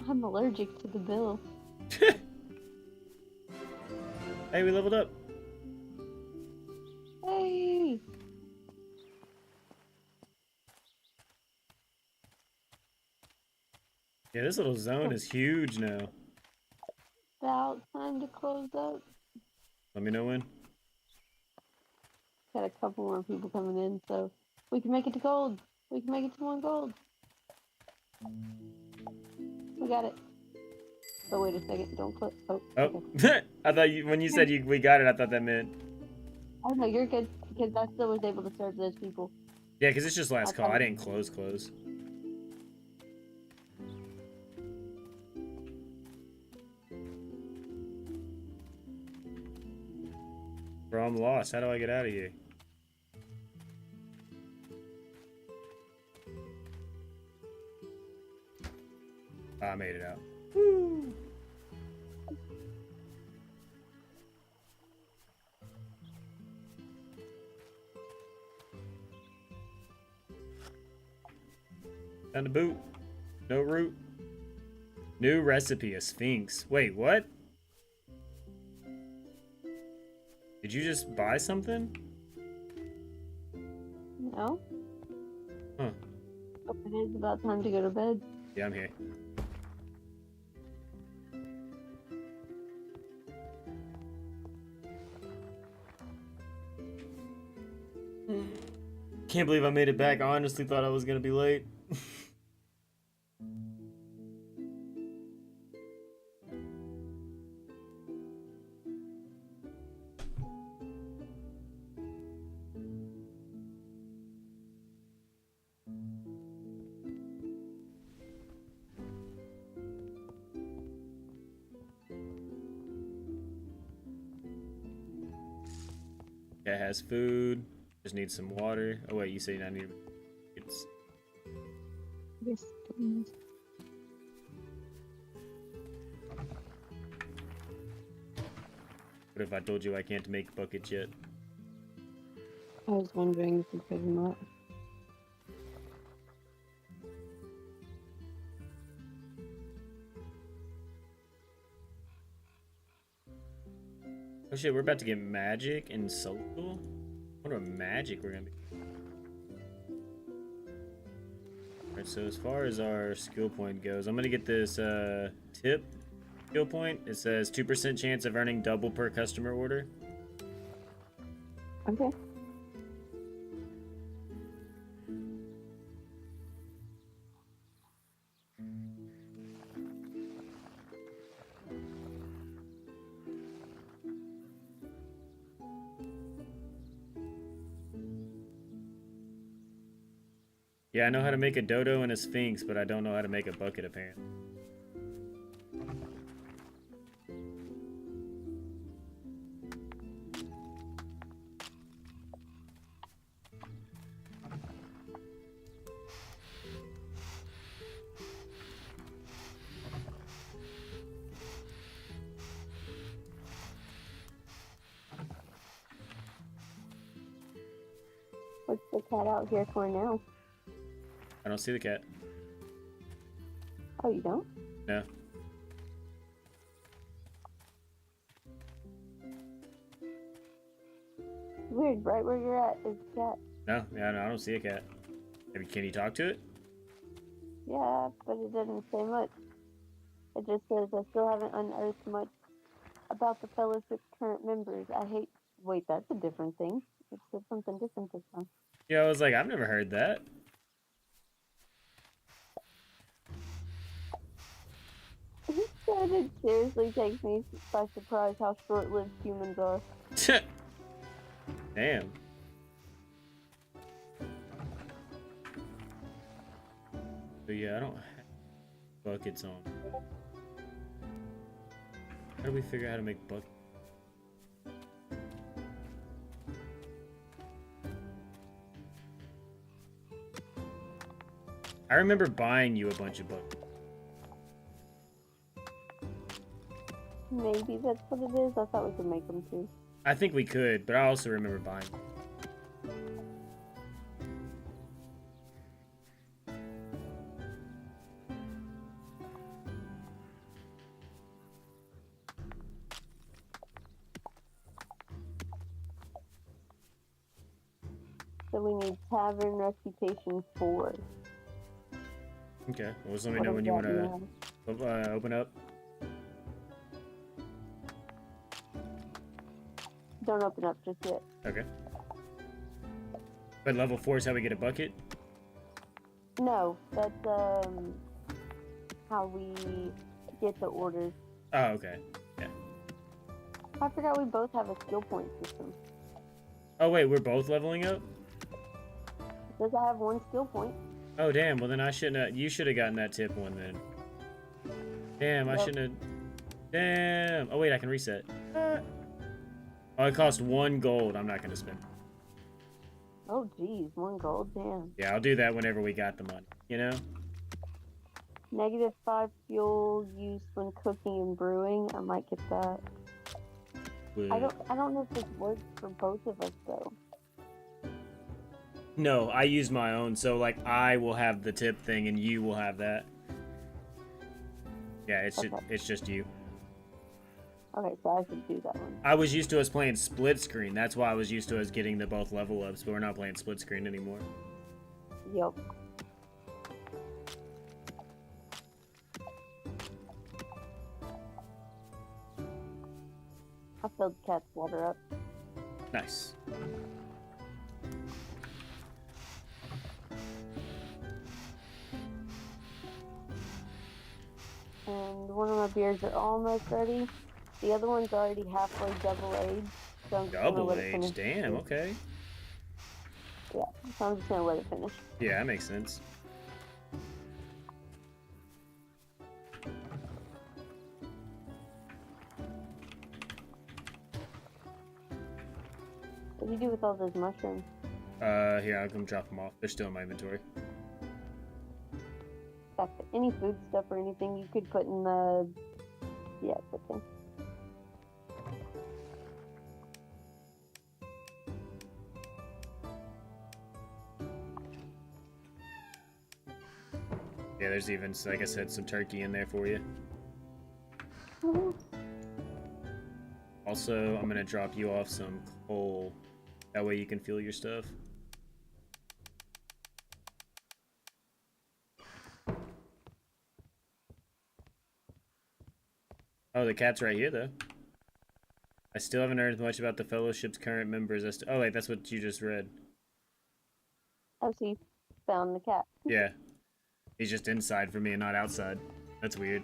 I'm allergic to the bill. Hey, we leveled up. Hey! Yeah, this little zone is huge now. About time to close up. Let me know when. Got a couple more people coming in, so we can make it to gold. We can make it to 1 gold. We got it. Oh, wait a second. Don't click. Oh, Oh, okay. I thought you, when you said we got it, I thought that meant... Oh, no, you're good. Because I still was able to serve those people. Yeah, because it's just last call. thought- I didn't close. Bro, I'm lost. How do I get out of here? I made it out. Woo! Down the boot. No root. New recipe, a sphinx. Wait, what? Did you just buy something? No? Huh. Oh, it is about time to go to bed. Yeah, I'm here. Can't believe I made it back. I honestly thought I was gonna be late. Cat has food. Just need some water. Oh wait, you say I need. It's Yes, please. what if I told you I can't make buckets yet? I was wondering if you could or not. Oh shit, we're about to get magic and social. What a magic we're gonna be. Alright, so as far as our skill point goes, I'm gonna get this tip skill point. It says 2% chance of earning double per customer order. Okay. Yeah, I know how to make a dodo and a sphinx, but I don't know how to make a bucket apparently. What's the cat out here for now? I don't see the cat. Oh, you don't? No. Weird, right where you're at is the cat. No, yeah, no, I don't see a cat. Maybe can you talk to it? Yeah, but it doesn't say much. It just says I still haven't unearthed much about the fellowship's current members. I hate. Wait, that's a different thing. It said something different this time. Yeah, I was like, I've never heard that. He said it seriously takes me by surprise how short-lived humans are. Damn. So yeah, I don't have buckets on. How do we figure out how to make buckets? I remember buying you a bunch of buckets. Maybe that's what it is. I thought we could make them too. I think we could, but I also remember buying. So we need tavern reputation 4. Okay, well, just let me What know does when you want that to mean? open up. Don't open up just yet. Okay. But level 4 is how we get a bucket? No, that's how we get the orders. Oh, okay. Yeah. I forgot we both have a skill point system. Oh, wait, we're both leveling up? Does I have one skill point? Oh, damn. Well, then I shouldn't have... You should have gotten that tip one, then. Damn, I Yep. shouldn't have... Damn. Oh, wait, I can reset. Oh, it cost 1 gold. I'm not going to spend it. Oh, geez, 1 gold, damn. Yeah, I'll do that whenever we got the money, you know? -5 fuel use when cooking and brewing. I might get that. I don't know if this works for both of us though. No, I use my own, so like I will have the tip thing and you will have that. Yeah, it's just you. Okay, so I should do that one. I was used to us playing split screen. That's why I was used to us getting the both level ups, but we're not playing split screen anymore. Yup. I filled Cat's water up. Nice. And one of my beers are almost ready. The other one's already halfway double aged. So I'm just gonna Double let it age, finish. damn, okay. Yeah, so I'm just gonna let it finish. Yeah, that makes sense. What do you do with all those mushrooms? Here, I'll come drop them off. They're still in my inventory. Back to any food stuff or anything you could put in the... Yeah, it's okay. Yeah, there's even, like I said, some turkey in there for you. Mhm. Also, I'm gonna drop you off some coal. That way you can fuel your stuff. Oh, the cat's right here, though. I still haven't heard much about the Fellowship's current members. Oh, wait, that's what you just read. Oh, so you found the cat. Yeah. He's just inside for me and not outside. That's weird.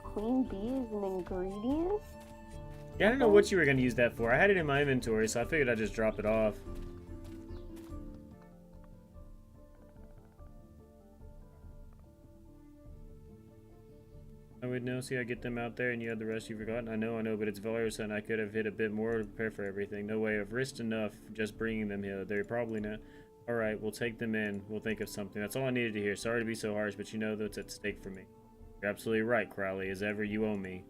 Queen bee is an ingredient? Yeah, I don't know what you were gonna use that for. I had it in my inventory, so I figured I'd just drop it off. I would know. See, I get them out there, and you had the rest you've forgotten. I know, but it's Valorous, and I could have hit a bit more to prepare for everything. No way. I've risked enough just bringing them here. They're probably not. All right, we'll take them in. We'll think of something. That's all I needed to hear. Sorry to be so harsh, but you know that's at stake for me. You're absolutely right, Crowley. As ever, you owe me.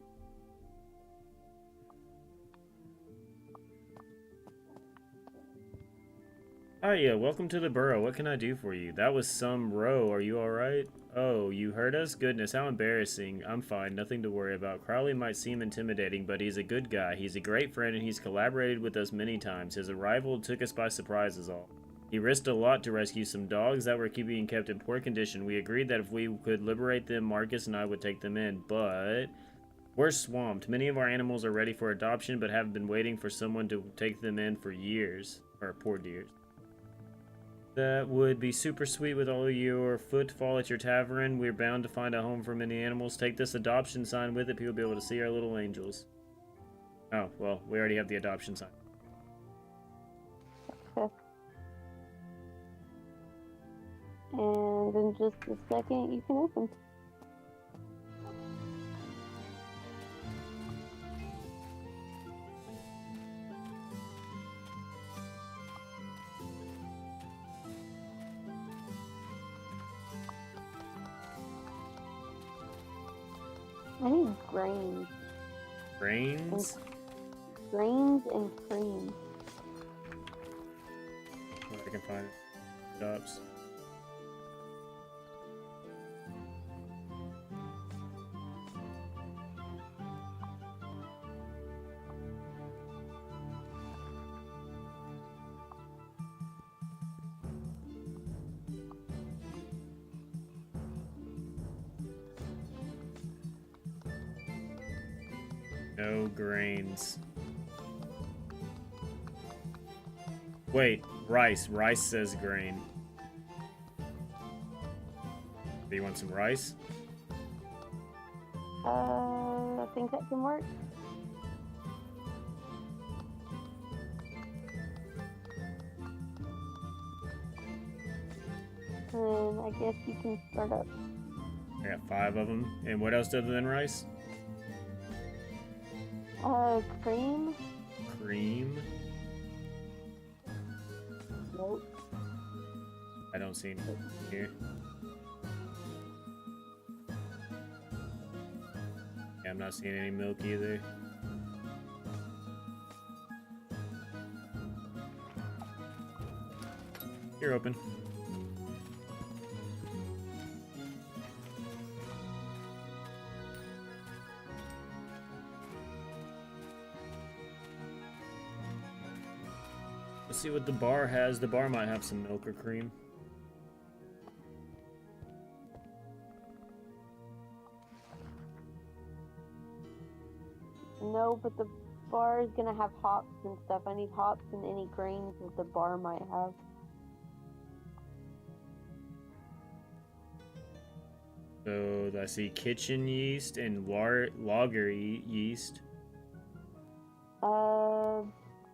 Hiya, welcome to the burrow. What can I do for you? That was some row. Are you alright? Oh, you heard us? Goodness, how embarrassing. I'm fine, nothing to worry about. Crowley might seem intimidating, but he's a good guy. He's a great friend, and he's collaborated with us many times. His arrival took us by surprise is all. He risked a lot to rescue some dogs that were being kept in poor condition. We agreed that if we could liberate them, Marcus and I would take them in, but... we're swamped. Many of our animals are ready for adoption, but have been waiting for someone to take them in for years. Or poor dears. That would be super sweet with all of your footfall at your tavern. We're bound to find a home for many animals. Take this adoption sign with it. People will be able to see our little angels. Oh, well, we already have the adoption sign. Okay. And in just a second, you can open. I need grains. Brains? Grains and cream. Where I can find it. Shops. No grains. Wait, rice. Rice says grain. Do you want some rice? I think that can work. And I guess you can start up. I got 5 of them. And what else other than rice? Cream. cream. Nope. I don't see any here. Yeah, I'm not seeing any milk either. You're open. Let's see what the bar has. The bar might have some milk or cream. No, but the bar is gonna have hops and stuff. I need hops and any grains that the bar might have. So I see kitchen yeast and lager yeast,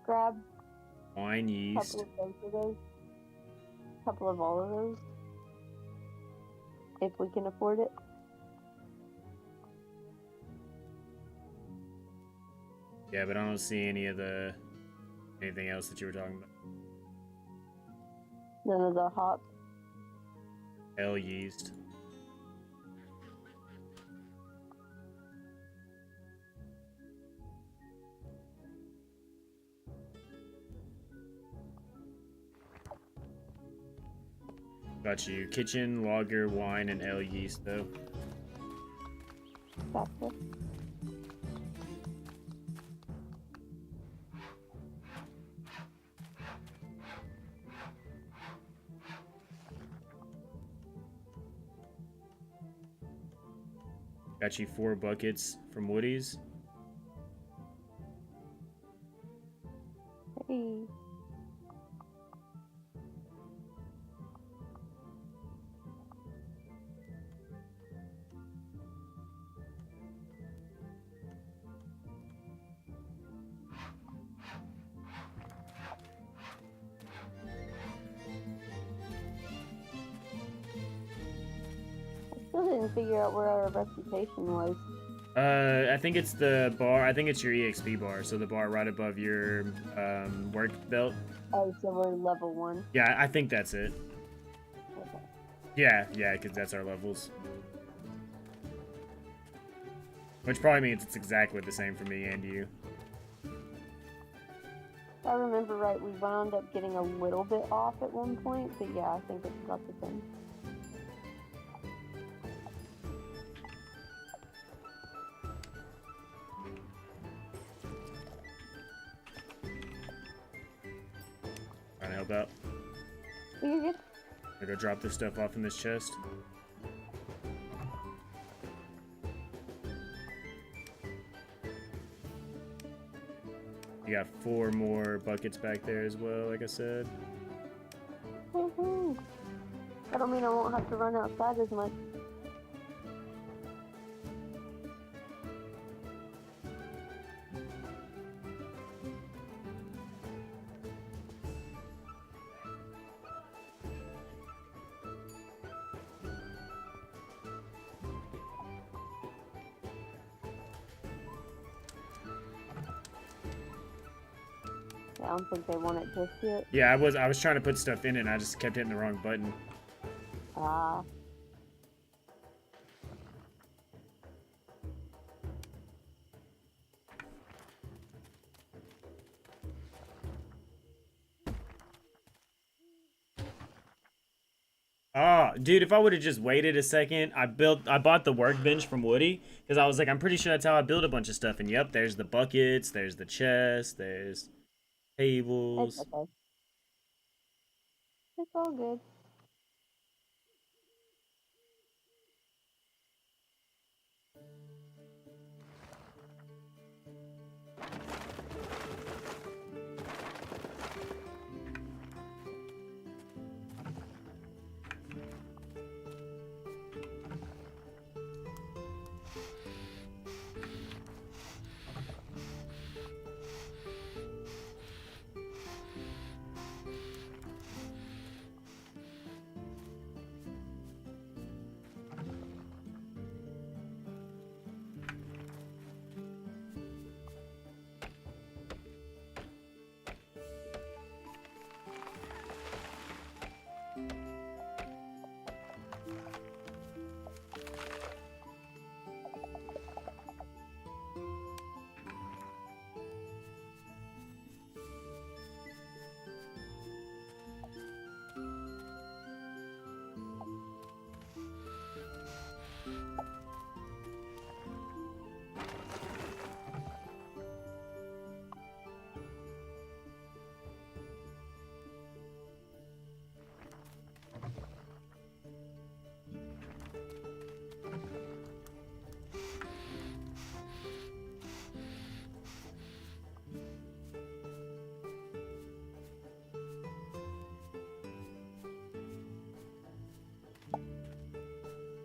Grab wine a yeast. couple of both of those. Couple of all of those. If we can afford it. Yeah, but I don't see any of the anything else that you were talking about. None of the hops. Ale yeast. Got you. Kitchen, lager, wine, and ale yeast, though. Gotcha. Got you 4 buckets from Woody's. Hey. Still didn't figure out where our reputation was. I think it's the bar. I think it's your EXP bar. So the bar right above your work belt. Oh, so we're level 1. Yeah, I think that's it. Okay. Yeah, because that's our levels. Which probably means it's exactly the same for me and you. If I remember right, we wound up getting a little bit off at one point, but yeah, I think it's about the same. Trying to help out. You're good. I'm gonna go drop this stuff off in this chest. You got 4 more buckets back there as well, like I said. Woohoo! I don't mean I won't have to run outside as much. I don't think they want it just yet. Yeah, I was trying to put stuff in it and I just kept hitting the wrong button. Ah. Oh, dude, if I would have just waited a second, I bought the workbench from Woody because I was like, I'm pretty sure that's how I build a bunch of stuff. And yep, there's the buckets, there's the chest, there's tables. It's okay. It's all good.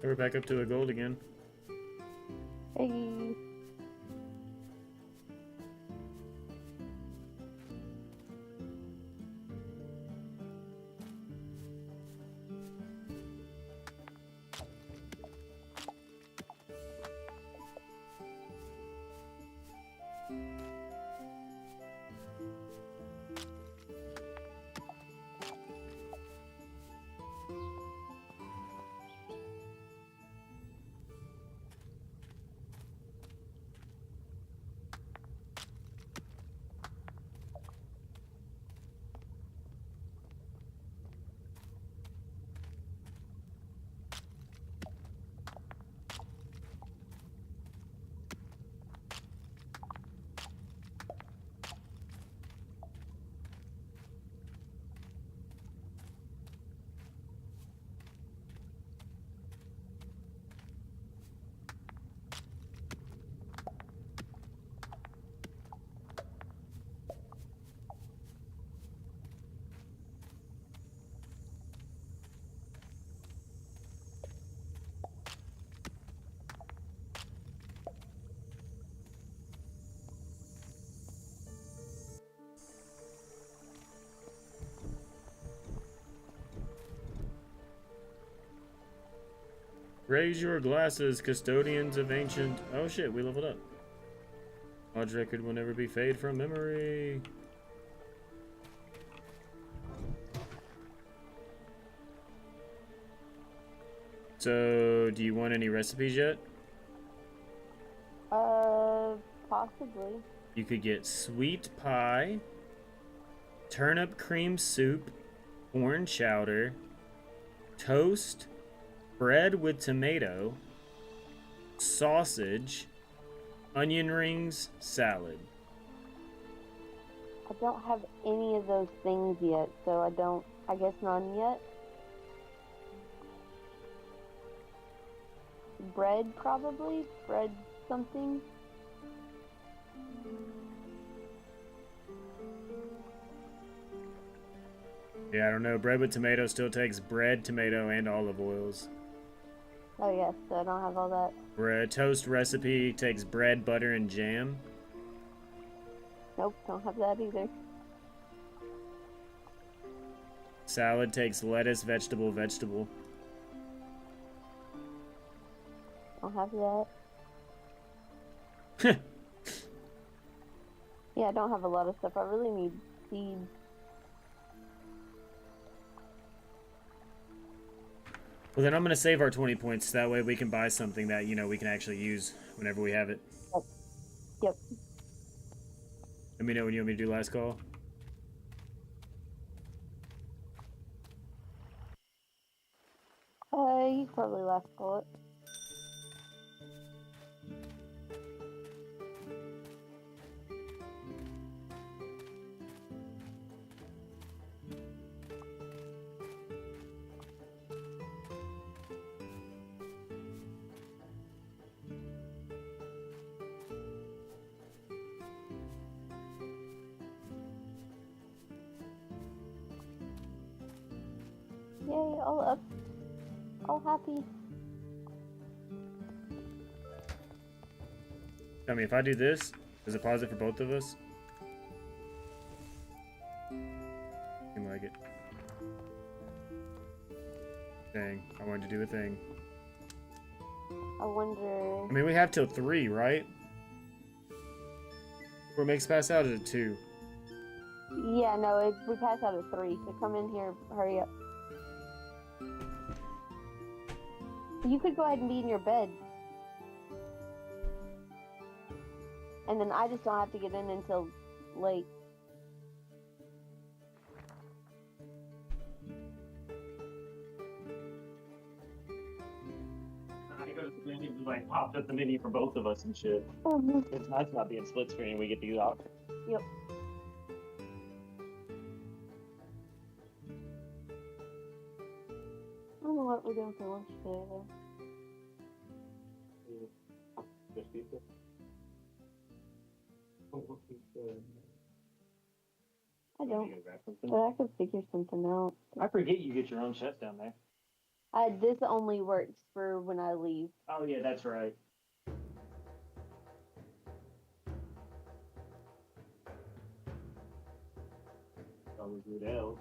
We're back up to a gold again. Hey. Raise your glasses, custodians of ancient... Oh shit, we leveled up. Lodge record will never be fade from memory. So, do you want any recipes yet? Possibly. You could get sweet pie, turnip cream soup, corn chowder, toast, bread with tomato, sausage, onion rings, salad. I don't have any of those things yet, so I guess none yet. Bread, probably? Bread something? Yeah, I don't know. Bread with tomato still takes bread, tomato, and olive oils. Oh yes, so I don't have all that. Bread toast recipe takes bread, butter, and jam. Nope, don't have that either. Salad takes lettuce, vegetable, vegetable. Don't have that. Yeah, I don't have a lot of stuff. I really need seeds. Well, then I'm going to save our 20 points. That way we can buy something that, you know, we can actually use whenever we have it. Yep. Let me know when you want me to do last call. You could probably last call it. Yay, all up. All happy. I mean, if I do this, does it pause it for both of us? Seem like it. Dang, I wanted to do a thing. I wonder... I mean, we have till 3, right? Or makes pass out at 2. Yeah, no, we passed out at 3, so come in here, hurry up. You could go ahead and be in your bed. And then I just don't have to get in until late. I go to the menu, like, popped up the menu for both of us and shit. It's nice not being split screen. We get to use options. Yep. I don't know what we're doing for lunch today, though. I don't, but I could figure something out. I forget you get your own chef down there. This only works for when I leave. Oh yeah, that's right. Always good else.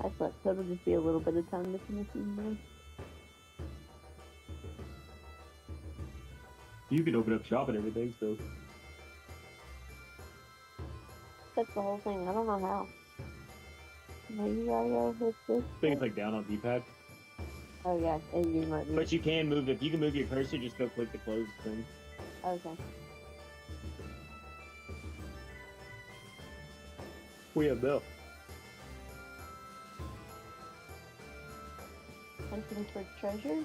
I thought so it'll just be a little bit of time to finish these. You could open up shop and everything, so. That's the whole thing. I don't know how. Maybe I gotta hit this. I think it's like down on D-pad. Oh yeah, and you might be. But you can move, if you can move your cursor, just go click the close thing. Okay. We have Bill. Hunting for treasure?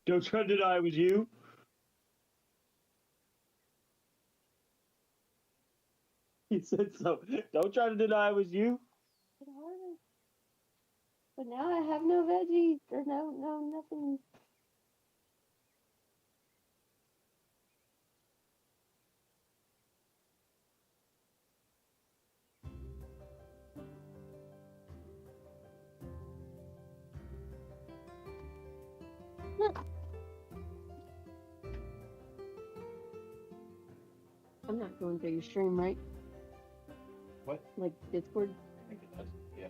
Don't try to deny it was you. He said so. Don't try to deny it was you. It's harder. But now I have no veggies or nothing. I'm not going through your stream, right? What? Like Discord? I think it does. Yeah.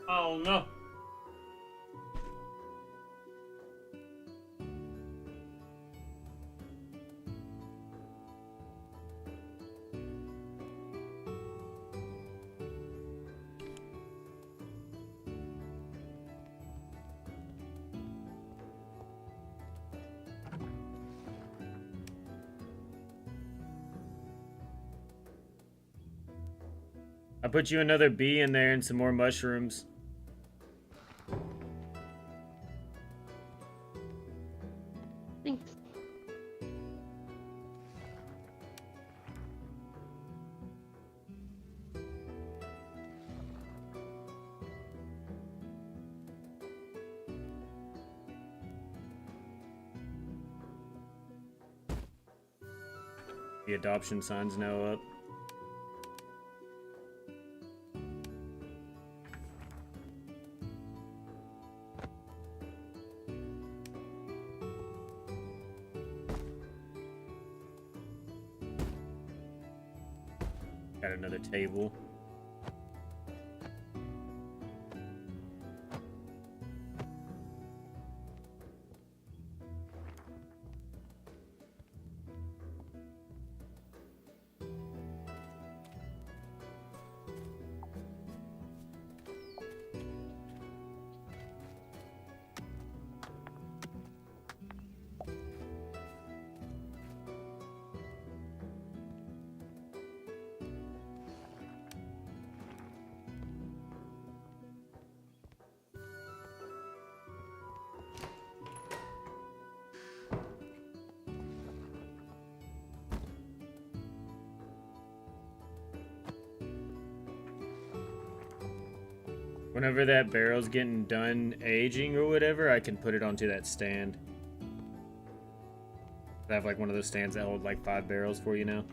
Oh no. I put you another bee in there and some more mushrooms. Thanks. The adoption sign's now up. Got another table. Whenever that barrel's getting done aging or whatever, I can put it onto that stand. I have like one of those stands that hold like 5 barrels for you now.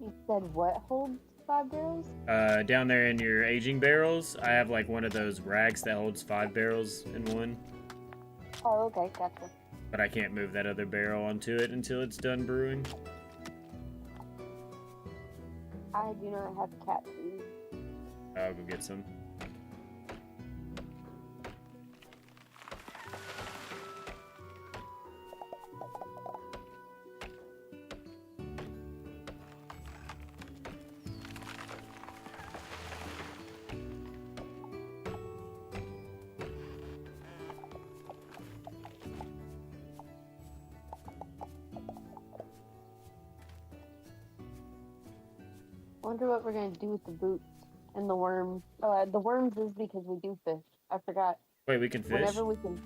You said what holds 5 barrels? Down there in your aging barrels, I have like one of those racks that holds 5 barrels in one. Oh, okay, gotcha. But I can't move that other barrel onto it until it's done brewing. I do not have cat food. I'll go get some. Wonder what we're gonna do with the boots and the worms. The worms is because we do fish. I forgot. Wait, we can fish? Whenever we can.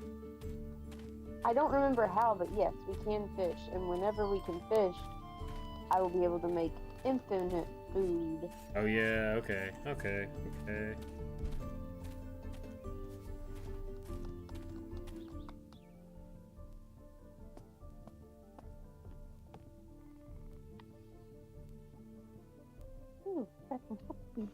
I don't remember how, but yes, we can fish. And whenever we can fish, I will be able to make infinite food. Oh yeah, okay, okay, okay. Ooh, that's some puppies.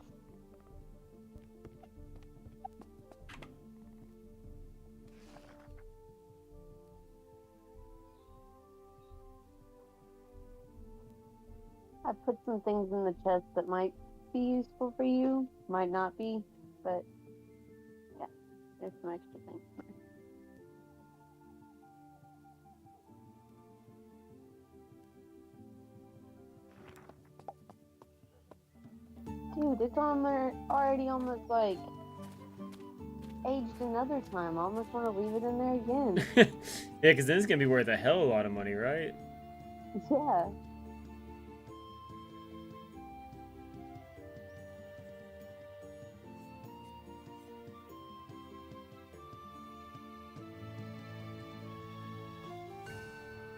I put some things in the chest that might be useful for you, might not be, but yeah, there's some extra things. Dude, it's already almost like aged another time. I almost want to leave it in there again. Yeah, because then it's gonna be worth a hell of a lot of money, right? Yeah.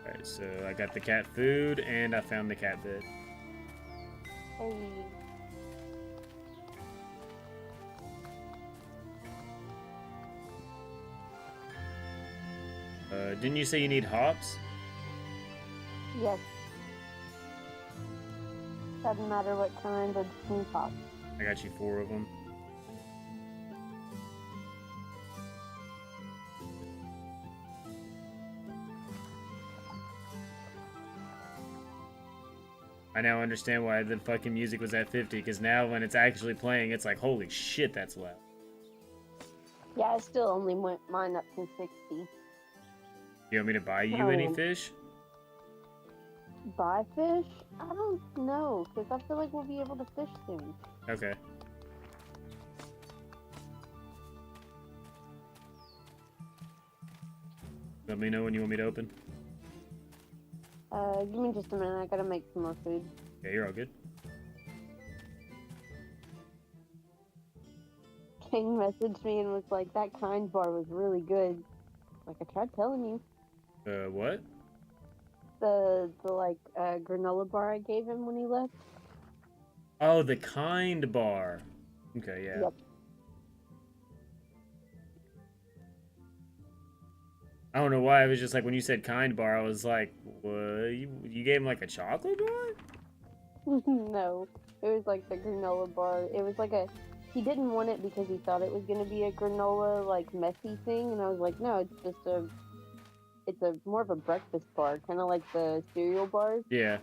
Alright, so I got the cat food and I found the cat bed. Hey. Didn't you say you need hops? Yes. Doesn't matter what kind of steam pop. I got you 4 of them. I now understand why the fucking music was at 50, because now when it's actually playing, it's like, holy shit, that's loud. Yeah, I still only went mine up to 60. You want me to buy you any Oh. fish? Buy fish? I don't know, because I feel like we'll be able to fish soon. Okay. Let me know when you want me to open. Give me just a minute, I gotta make some more food. Yeah, you're all good. King messaged me and was like, that kind bar was really good. Like, I tried telling you. What? The granola bar I gave him when he left. Oh, the kind bar. Okay, yeah. Yep. I don't know why, it was just like, when you said kind bar, I was like, what? You gave him like a chocolate bar? No, it was like the granola bar. It was like he didn't want it because he thought it was gonna be a granola, like, messy thing, and I was like, no, it's just a it's a more of a breakfast bar, kind of like the cereal bars. Yeah.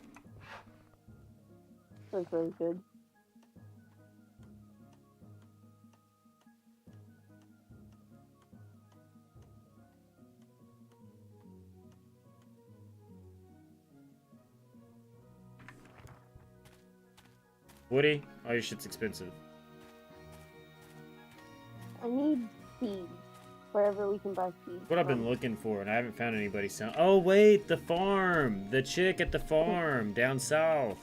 That's really good. Woody, all your shit's expensive. I need seeds wherever we can buy seeds. What I've been looking for, and I haven't found anybody selling. Oh wait, the farm, the chick at the farm down south.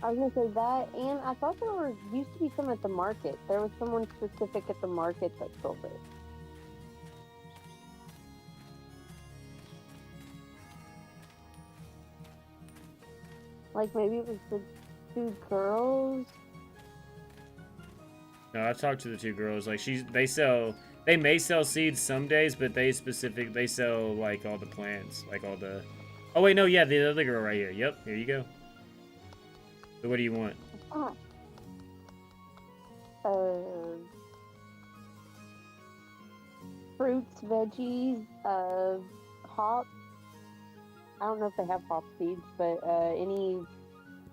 I was gonna say that, and I thought there used to be some at the market. There was someone specific at the market that sold it. Like maybe it was the two girls. No, I've talked to the two girls. Like they may sell seeds some days, but they sell like all the plants, like all the. Oh wait, no, yeah, the other girl right here. Yep, here you go. So what do you want? Ah. Fruits, veggies, hops. I don't know if they have hop seeds, but any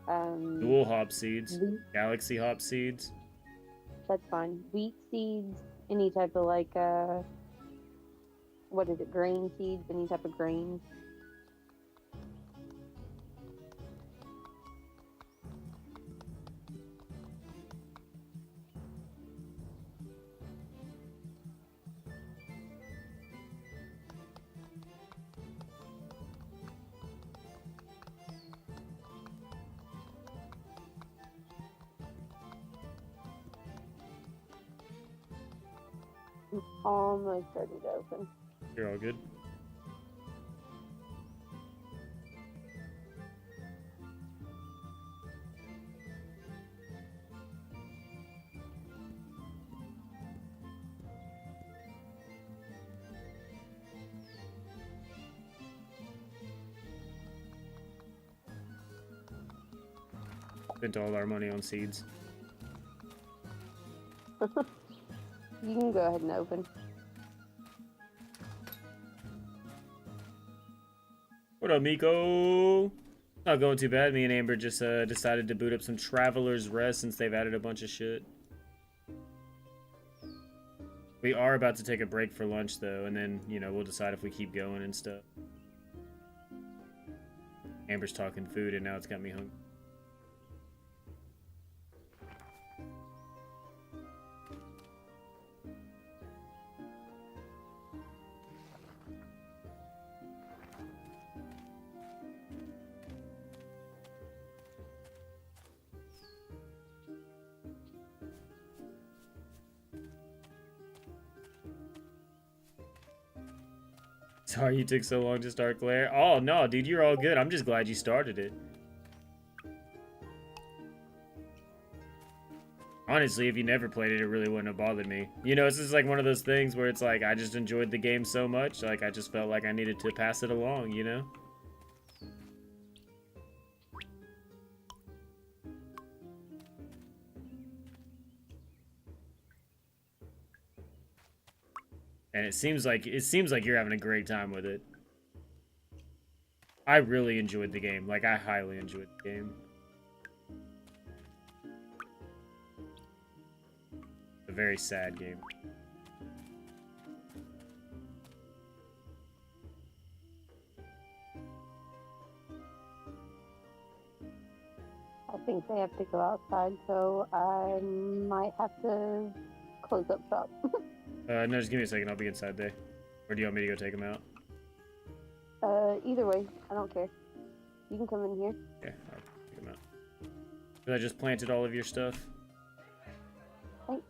Dual hop seeds, wheat, galaxy hop seeds. that's fine. Wheat seeds, any type of like what is it? Grain seeds, any type of grains. Almost ready to open. You're all good. Spent all our money on seeds. You can go ahead and open. What up, Miko? Not going too bad. Me and Amber just decided to boot up some Traveler's Rest since they've added a bunch of shit. We are about to take a break for lunch, though, and then, you know, we'll decide if we keep going and stuff. Amber's talking food, and now it's got me hungry. Sorry you took so long to start, Claire. Oh, no, dude, you're all good. I'm just glad you started it. Honestly, if you never played it, it really wouldn't have bothered me. You know, it's just like one of those things where it's like, I just enjoyed the game so much, like, I just felt like I needed to pass it along, you know? And it seems like you're having a great time with it. I really enjoyed the game. Like, I highly enjoyed the game. A very sad game. I think they have to go outside, so I might have to close up shop. No, just give me a second. I'll be inside there. Or do you want me to go take them out? Either way, I don't care. You can come in here. Yeah, I'll take them out. Did I just planted all of your stuff? Thanks.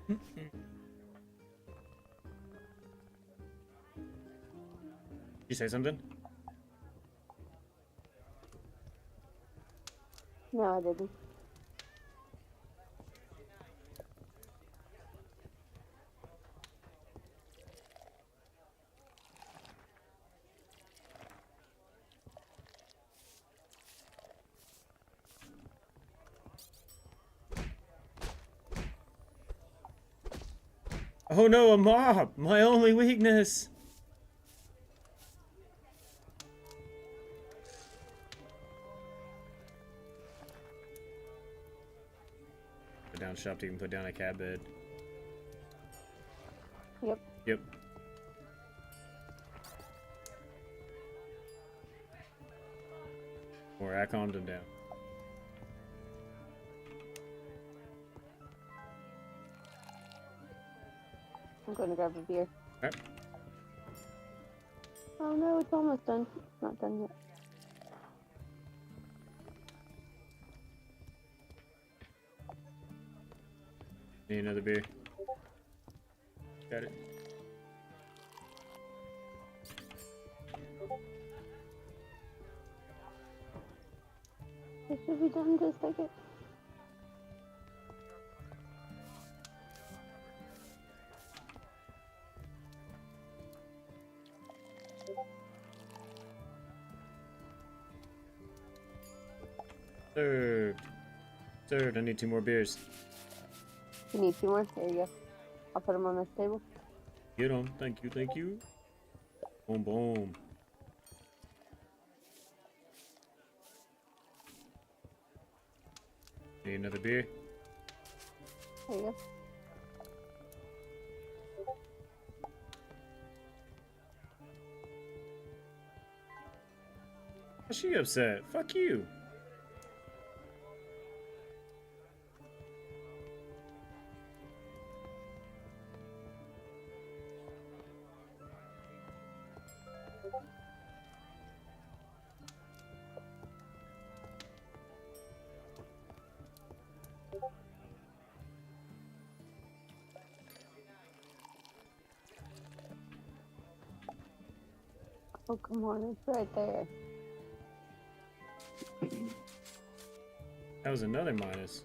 You say something? No, I didn't. Oh no, a mob! My only weakness! Put down shop, you can put down a cat bed. Yep. Yep. Or I calmed him down. I'm going to grab a beer. Alright. Oh no, it's almost done. It's not done yet. Need another beer. Got it. It should be done in just a second. Served. Served. I need 2 more beers. You need 2 more? There you go. I'll put them on this table. Get on. Thank you. Thank you. Boom, boom. Need another beer? There you go. Why's she upset? Fuck you. Oh, come on. It's right there. That was another minus.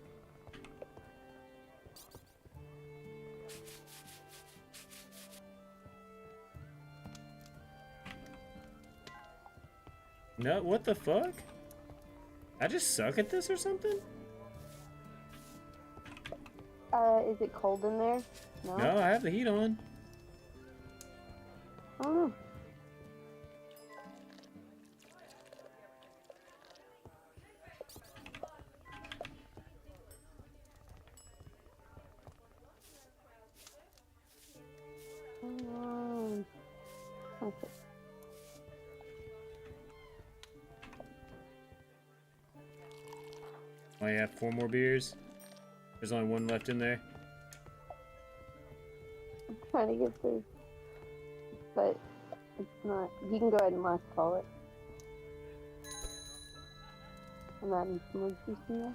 No, what the fuck? I just suck at this or something? Is it cold in there? No? No, I have the heat on. I don't know. Come on. Okay. Oh yeah, 4 more beers. There's only 1 left in there. I'm trying to get through. But it's not. You can go ahead and last call it. I'm adding some more juice in there.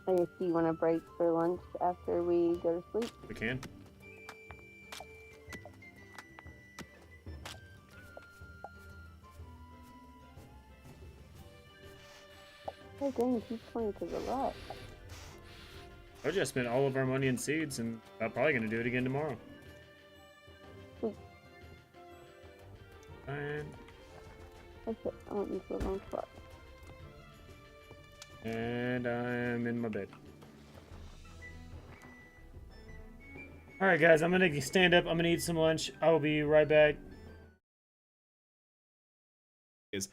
I guess you want to break for lunch after we go to sleep? We can. Oh dang, 220 is a lot. I just spent all of our money in seeds, and I'm probably gonna do it again tomorrow. Sweet. And That's it. I want you to a long spot. And I'm in my bed. Alright guys, I'm gonna stand up, I'm gonna eat some lunch. I will be right back.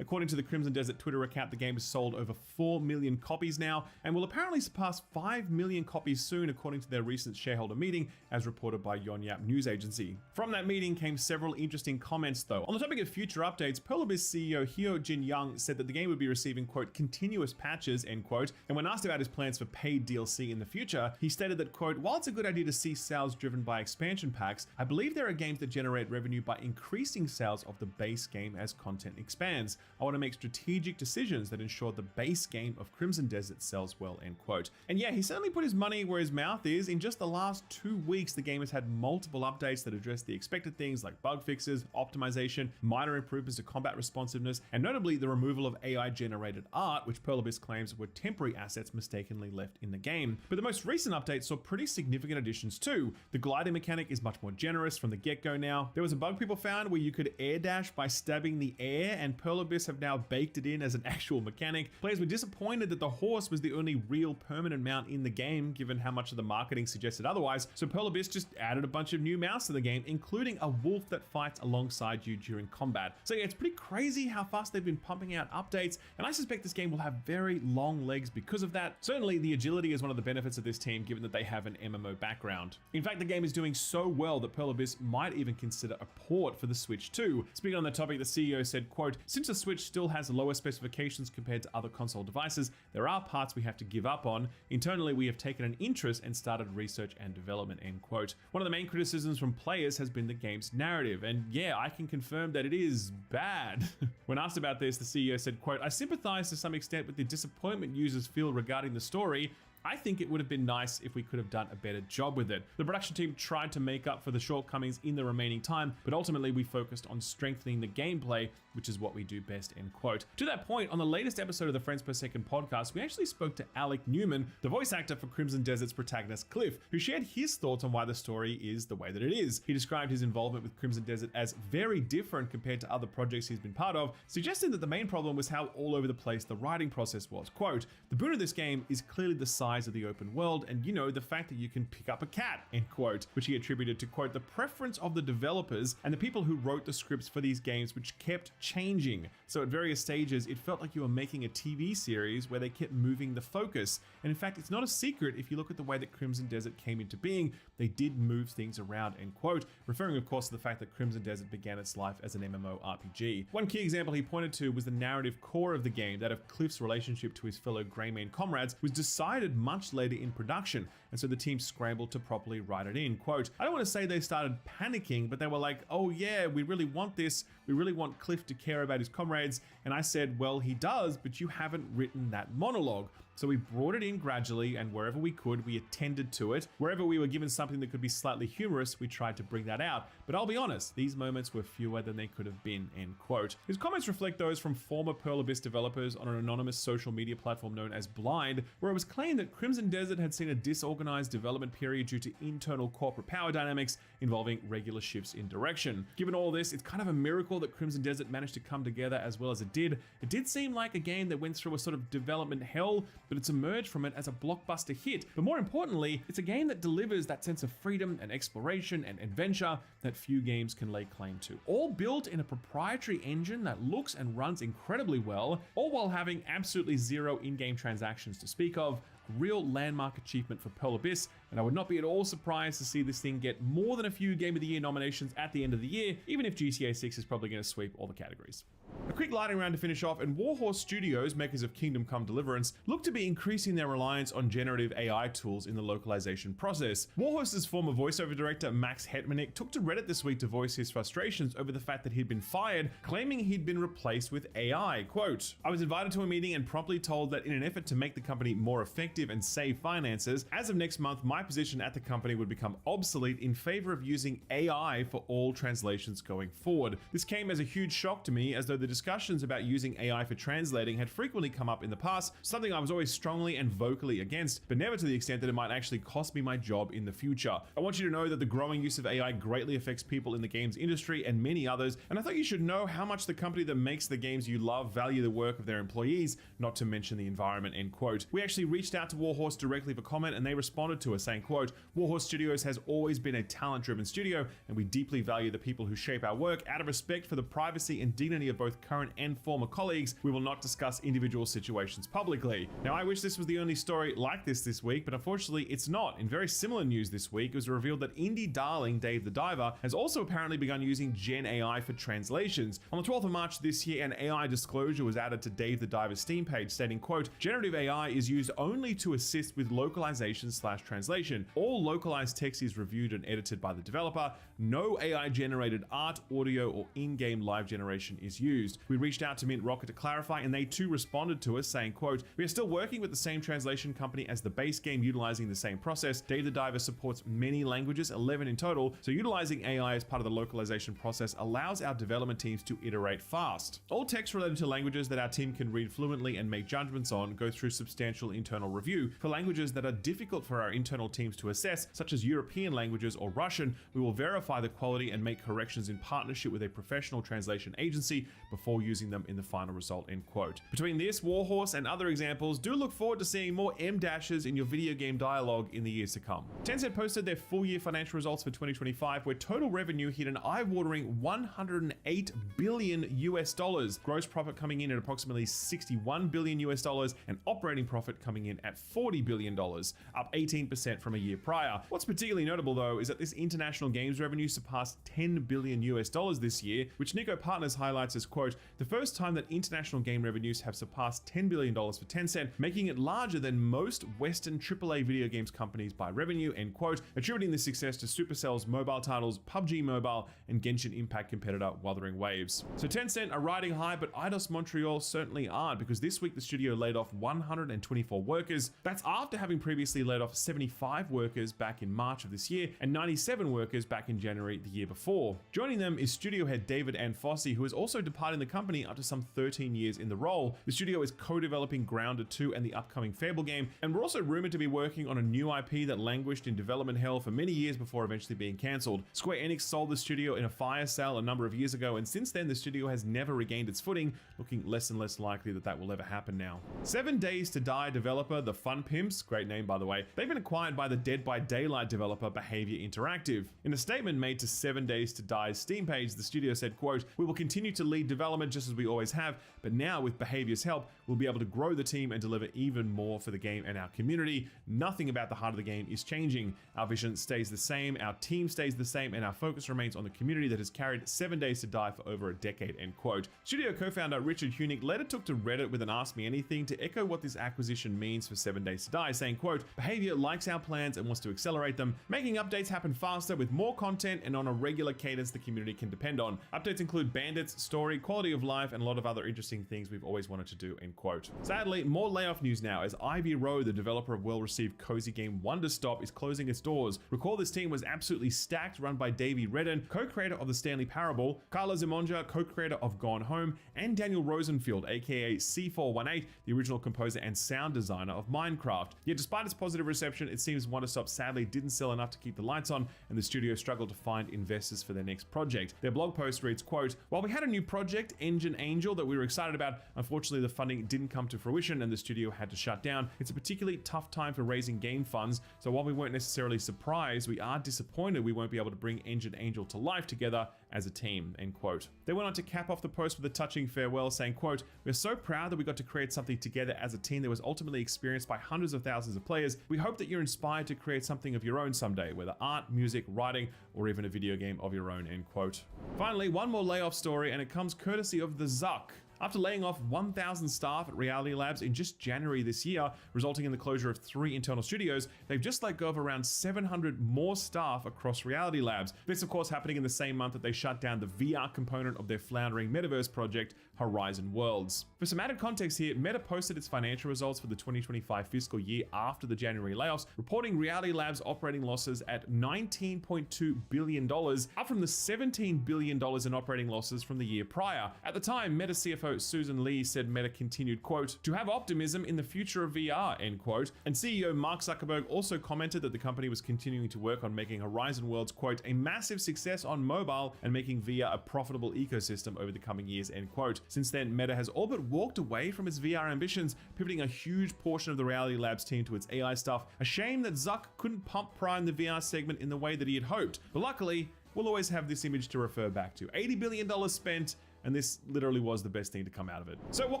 According to the Crimson Desert Twitter account, the game has sold over 4 million copies now and will apparently surpass 5 million copies soon, according to their recent shareholder meeting, as reported by Yonyap news agency. From that meeting came several interesting comments though. On the topic of future updates, Pearl Abyss CEO Hyo Jin Young said that the game would be receiving, quote, continuous patches, end quote, and when asked about his plans for paid DLC in the future, he stated that, quote, while it's a good idea to see sales driven by expansion packs, I believe there are games that generate revenue by increasing sales of the base game as content expands. I want to make strategic decisions that ensure the base game of Crimson Desert sells well, end quote. And yeah, he certainly put his money where his mouth is. In just the last 2 weeks, the game has had multiple updates that address the expected things like bug fixes, optimization, minor improvements to combat responsiveness, and notably the removal of AI-generated art, which Pearl Abyss claims were temporary assets mistakenly left in the game. But the most recent update saw pretty significant additions too. The gliding mechanic is much more generous from the get-go now. There was a bug people found where you could air dash by stabbing the air, and Pearl Abyss have now baked it in as an actual mechanic. Players were disappointed that the horse was the only real permanent mount in the game, given how much of the marketing suggested otherwise, so Pearl Abyss just added a bunch of new mounts to the game, including a wolf that fights alongside you during combat. So yeah, it's pretty crazy how fast they've been pumping out updates, and I suspect this game will have very long legs because of that. Certainly, the agility is one of the benefits of this team, given that they have an MMO background. In fact, the game is doing so well that Pearl Abyss might even consider a port for the Switch too. Speaking on the topic, the CEO said, quote, since the Switch still has lower specifications compared to other console devices, there are parts we have to give up on. Internally, we have taken an interest and started research and development, end quote. One of the main criticisms from players has been the game's narrative, and yeah, I can confirm that it is bad. When asked about this, the CEO said, quote, I sympathize to some extent with the disappointment users feel regarding the story. I think it would have been nice if we could have done a better job with it. The production team tried to make up for the shortcomings in the remaining time, but ultimately we focused on strengthening the gameplay, which is what we do best, end quote. To that point, on the latest episode of the Friends Per Second podcast, we actually spoke to Alec Newman, the voice actor for Crimson Desert's protagonist Cliff, who shared his thoughts on why the story is the way that it is. He described his involvement with Crimson Desert as very different compared to other projects he's been part of, suggesting that the main problem was how all over the place the writing process was. Quote, the boon of this game is clearly the size of the open world and, you know, the fact that you can pick up a cat, end quote, which he attributed to, quote, the preference of the developers and the people who wrote the scripts for these games, which kept changing. So at various stages, it felt like you were making a TV series where they kept moving the focus. And in fact, it's not a secret if you look at the way that Crimson Desert came into being, they did move things around, end quote, referring of course to the fact that Crimson Desert began its life as an MMORPG. One key example he pointed to was the narrative core of the game, that of Cliff's relationship to his fellow Greymane comrades, was decided much later in production, and so the team scrambled to properly write it in. Quote, I don't want to say they started panicking, but they were like, oh yeah, we really want this, we really want Cliff to care about his comrades, and I said, well, he does, but you haven't written that monologue. So we brought it in gradually, and wherever we could, we attended to it. Wherever we were given something that could be slightly humorous, we tried to bring that out. But I'll be honest, these moments were fewer than they could have been, end quote. His comments reflect those from former Pearl Abyss developers on an anonymous social media platform known as Blind, where it was claimed that Crimson Desert had seen a disorganized development period due to internal corporate power dynamics involving regular shifts in direction. Given all this, it's kind of a miracle that Crimson Desert managed to come together as well as it did. It did seem like a game that went through a sort of development hell, but it's emerged from it as a blockbuster hit. But more importantly, it's a game that delivers that sense of freedom and exploration and adventure that few games can lay claim to. All built in a proprietary engine that looks and runs incredibly well, all while having absolutely zero in-game transactions to speak of. Real landmark achievement for Pearl Abyss, and I would not be at all surprised to see this thing get more than a few Game of the Year nominations at the end of the year, even if GTA 6 is probably going to sweep all the categories. A quick lightning round to finish off, and Warhorse Studios, makers of Kingdom Come Deliverance, look to be increasing their reliance on generative AI tools in the localization process. Warhorse's former voiceover director Max Hetmanik took to Reddit this week to voice his frustrations over the fact that he'd been fired, claiming he'd been replaced with AI. Quote, I was invited to a meeting and promptly told that in an effort to make the company more effective and save finances, as of next month, my position at the company would become obsolete in favor of using AI for all translations going forward. This came as a huge shock to me, as though the the discussions about using AI for translating had frequently come up in the past, something I was always strongly and vocally against, but never to the extent that it might actually cost me my job in the future. I want you to know that the growing use of AI greatly affects people in the games industry and many others, and I thought you should know how much the company that makes the games you love value the work of their employees, not to mention the environment, end quote. We actually reached out to Warhorse directly for comment, and they responded to us saying, quote, Warhorse Studios has always been a talent-driven studio, and we deeply value the people who shape our work. Out of respect for the privacy and dignity of both current and former colleagues, we will not discuss individual situations publicly. Now, I wish this was the only story like this week, but unfortunately it's not. In very similar news this week, it was revealed that indie darling Dave the Diver has also apparently begun using Gen AI for translations. On the 12th of March this year, an AI disclosure was added to Dave the Diver's Steam page stating, quote, generative AI is used only to assist with localization/translation. All localized text is reviewed and edited by the developer. No AI-generated art, audio, or in-game live generation is used. We reached out to Mint Rocket to clarify, and they too responded to us saying, quote, we are still working with the same translation company as the base game, utilizing the same process. Dave the Diver supports many languages, 11 in total, so utilizing AI as part of the localization process allows our development teams to iterate fast. All text related to languages that our team can read fluently and make judgments on go through substantial internal review. For languages that are difficult for our internal teams to assess, such as European languages or Russian, we will verify the quality and make corrections in partnership with a professional translation agency before using them in the final result, end quote. Between this, Warhorse, and other examples, do look forward to seeing more M-dashes in your video game dialogue in the years to come. Tencent posted their full year financial results for 2025, where total revenue hit an eye-watering $108 billion US, gross profit coming in at approximately $61 billion US, and operating profit coming in at $40 billion, up 18% from a year prior. What's particularly notable though is that this international games revenue surpassed $10 billion US this year, which Nico Partners highlights as, quote, the first time that international game revenues have surpassed $10 billion for Tencent, making it larger than most Western AAA video games companies by revenue, end quote, attributing this success to Supercell's mobile titles PUBG Mobile and Genshin Impact competitor Wuthering Waves. So Tencent are riding high, but Eidos Montreal certainly aren't, because this week the studio laid off 124 workers. That's after having previously laid off 75 workers back in March of this year and 97 workers back in January the year before. Joining them is studio head David Anfossi, who is also departing the company after some 13 years in the role. The studio is co-developing Grounded 2 and the upcoming Fable game, and we're also rumored to be working on a new IP that languished in development hell for many years before eventually being cancelled. Square Enix sold the studio in a fire sale a number of years ago, and since then the studio has never regained its footing, looking less and less likely that that will ever happen now. 7 Days to Die developer The Fun Pimps, great name by the way, they've been acquired by the Dead by Daylight developer Behavior Interactive. In a statement made to 7 Days to Die's Steam page, the studio said, quote, we will continue to lead development just as we always have, but now with Behavior's help, we'll be able to grow the team and deliver even more for the game and our community. Nothing about the heart of the game is changing. Our vision stays the same, our team stays the same, and our focus remains on the community that has carried 7 Days to Die for over a decade, end quote. Studio co-founder Richard Hunick later took to Reddit with an Ask Me Anything to echo what this acquisition means for 7 Days to Die, saying, quote, Behavior likes our plans and wants to accelerate them, making updates happen faster with more content and on a regular cadence the community can depend on. Updates include bandits, story, quality of life, and a lot of other interesting things we've always wanted to do, end quote. Sadly, more layoff news now as Ivy Road, the developer of well-received cozy game Wonderstop, is closing its doors. Recall this team was absolutely stacked, run by Davey Redden, co-creator of the Stanley Parable, Carla Zimonja, co-creator of Gone Home, and Daniel Rosenfield, aka C418, the original composer and sound designer of Minecraft. Yet despite its positive reception, it seems Wonderstop sadly didn't sell enough to keep the lights on, and the studio struggled to find investors for their next project. Their blog post reads, quote, while we had a new project, Engine Angel, that we were excited about, unfortunately the funding didn't come to fruition and the studio had to shut down. It's a particularly tough time for raising game funds, so while we weren't necessarily surprised, we are disappointed we won't be able to bring Engine Angel to life together as a team, end quote. They went on to cap off the post with a touching farewell saying, quote, we're so proud that we got to create something together as a team that was ultimately experienced by hundreds of thousands of players. We hope that you're inspired to create something of your own someday, whether art, music, writing, or even a video game of your own, end quote. Finally, one more layoff story, and it comes courtesy of The Zuck. After laying off 1,000 staff at Reality Labs in just January this year, resulting in the closure of 3 internal studios, they've just let go of around 700 more staff across Reality Labs. This, of course, happening in the same month that they shut down the VR component of their floundering metaverse project, Horizon Worlds. For some added context here, Meta posted its financial results for the 2025 fiscal year after the January layoffs, reporting Reality Labs operating losses at $19.2 billion, up from the $17 billion in operating losses from the year prior. At the time, Meta CFO Susan Lee said Meta continued, quote, to have optimism in the future of VR, end quote. And CEO Mark Zuckerberg also commented that the company was continuing to work on making Horizon Worlds, quote, a massive success on mobile and making VR a profitable ecosystem over the coming years, end quote. Since then, Meta has all but walked away from its VR ambitions, pivoting a huge portion of the Reality Labs team to its AI stuff. A shame that Zuck couldn't pump prime the VR segment in the way that he had hoped. But luckily, we'll always have this image to refer back to. $80 billion spent, and this literally was the best thing to come out of it. So what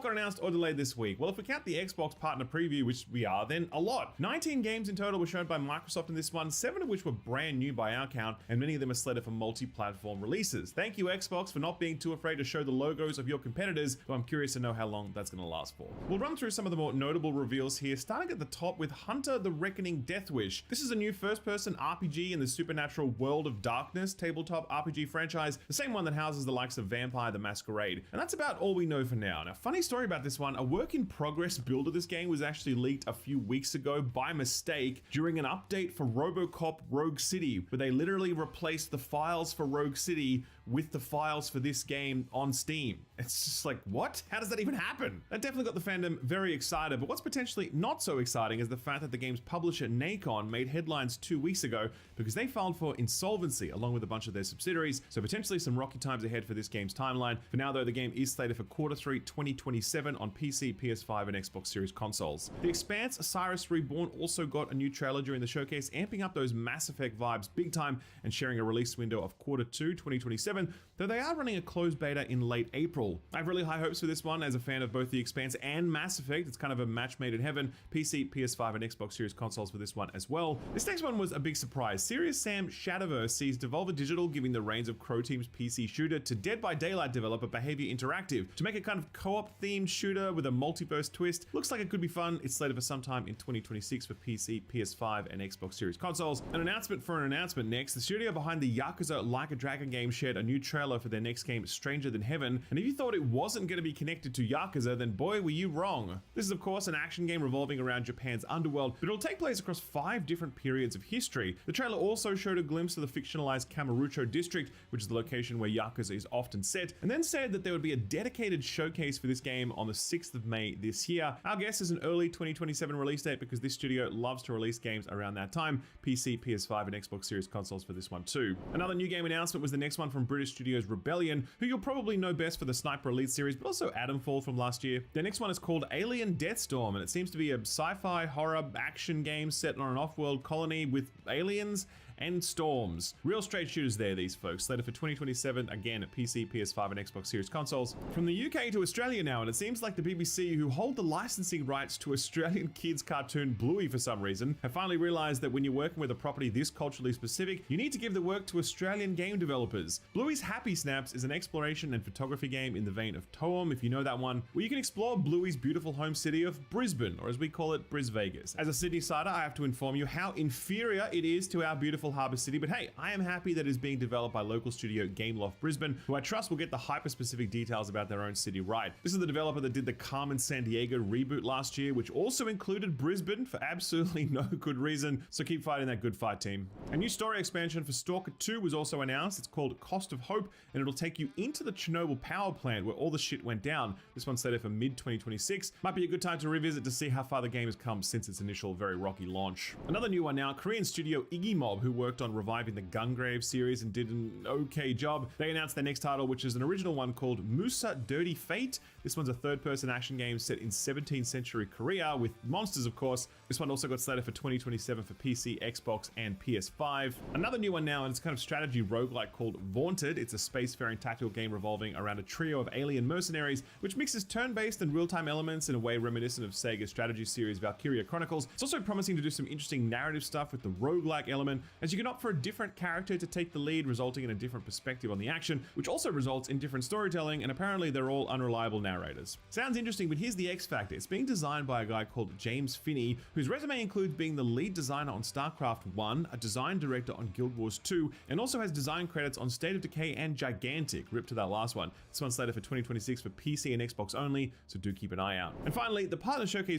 got announced or delayed this week? Well, if we count the Xbox partner preview, which we are, then a lot. 19 games in total were shown by Microsoft in this one, 7 of which were brand new by our count, and many of them are slated for multi-platform releases. Thank you, Xbox, for not being too afraid to show the logos of your competitors, though I'm curious to know how long that's going to last for. We'll run through some of the more notable reveals here, starting at the top with Hunter the Reckoning Deathwish. This is a new first-person RPG in the supernatural World of Darkness tabletop RPG franchise, the same one that houses the likes of Vampire the Masquerade. And that's about all we know for now. Now, funny story about this one, a work in progress build of this game was actually leaked a few weeks ago by mistake during an update for RoboCop Rogue City, where they literally replaced the files for Rogue City with the files for this game on Steam. It's just like, what? How does that even happen? That definitely got the fandom very excited, but what's potentially not so exciting is the fact that the game's publisher Nacon made headlines 2 weeks ago because they filed for insolvency along with a bunch of their subsidiaries, so potentially some rocky times ahead for this game's timeline. For now though, the game is slated for Q3 2027 on PC, PS5, and Xbox Series consoles. The Expanse Osiris Reborn also got a new trailer during the showcase, amping up those Mass Effect vibes big time and sharing a release window of Q2 2027, though they are running a closed beta in late April. I have really high hopes for this one as a fan of both The Expanse and Mass Effect. It's kind of a match made in heaven. PC, PS5, and Xbox Series consoles for this one as well. This next one was a big surprise. Serious Sam Shadowverse sees Devolver Digital giving the reins of Crow Team's PC shooter to Dead by Daylight developer Behavior Interactive to make a kind of co-op themed shooter with a multiverse twist. Looks like it could be fun. It's slated for sometime in 2026 for PC, PS5, and Xbox Series consoles. An announcement for an announcement next. The studio behind the Yakuza Like a Dragon game shared a new trailer for their next game, Stranger Than Heaven, and if you thought it wasn't going to be connected to Yakuza, then boy were you wrong. This is of course an action game revolving around Japan's underworld, but it'll take place across 5 different periods of history. The trailer also showed a glimpse of the fictionalized Kamurocho district, which is the location where Yakuza is often set, and then said that there would be a dedicated showcase for this game on the 6th of May this year. Our guess is an early 2027 release date because this studio loves to release games around that time. PC, PS5, and Xbox Series consoles for this one too. Another new game announcement was the next one from British Studios Rebellion, who you'll probably know best for the Sniper Elite series, but also Adamfall from last year. Their next one is called Alien Deathstorm, and it seems to be a sci-fi horror action game set on an off-world colony with aliens and storms. Real straight shooters there, these folks. Slated for 2027, again at PC, PS5, and Xbox Series consoles. From the UK to Australia now, and it seems like the BBC, who hold the licensing rights to Australian kids cartoon Bluey for some reason, have finally realized that when you're working with a property this culturally specific, you need to give the work to Australian game developers. Bluey's Happy Snaps is an exploration and photography game in the vein of Toem, if you know that one, where you can explore Bluey's beautiful home city of Brisbane, or as we call it, Bris Vegas. As a Sydney-sider, I have to inform you how inferior it is to our beautiful Harbour City, but hey, I am happy that it is being developed by local studio Gameloft Brisbane, who I trust will get the hyper-specific details about their own city right. This is the developer that did the Carmen Sandiego reboot last year, which also included Brisbane for absolutely no good reason, so keep fighting that good fight, team. A new story expansion for Stalker 2 was also announced. It's called Cost of Hope, and it'll take you into the Chernobyl power plant where all the shit went down. This one's slated for mid-2026. Might be a good time to revisit to see how far the game has come since its initial very rocky launch. Another new one now, Korean studio Iggy Mob, who worked on reviving the Gungrave series and did an okay job. They announced their next title, which is an original one called Musa Dirty Fate. This one's a third-person action game set in 17th century Korea with monsters, of course. This one also got slated for 2027 for PC, Xbox, and PS5. Another new one now, and it's kind of strategy roguelike called Vaunted. It's a spacefaring tactical game revolving around a trio of alien mercenaries, which mixes turn-based and real-time elements in a way reminiscent of Sega's strategy series Valkyria Chronicles. It's also promising to do some interesting narrative stuff with the roguelike element, as as you can opt for a different character to take the lead, resulting in a different perspective on the action, which also results in different storytelling, and apparently they're all unreliable narrators. Sounds interesting, but here's the X factor. It's being designed by a guy called James Finney, whose resume includes being the lead designer on StarCraft 1, a design director on Guild Wars 2, and also has design credits on State of Decay and Gigantic, rip to that last one. This one's slated for 2026 for PC and Xbox only, so do keep an eye out. And finally, the partner showcase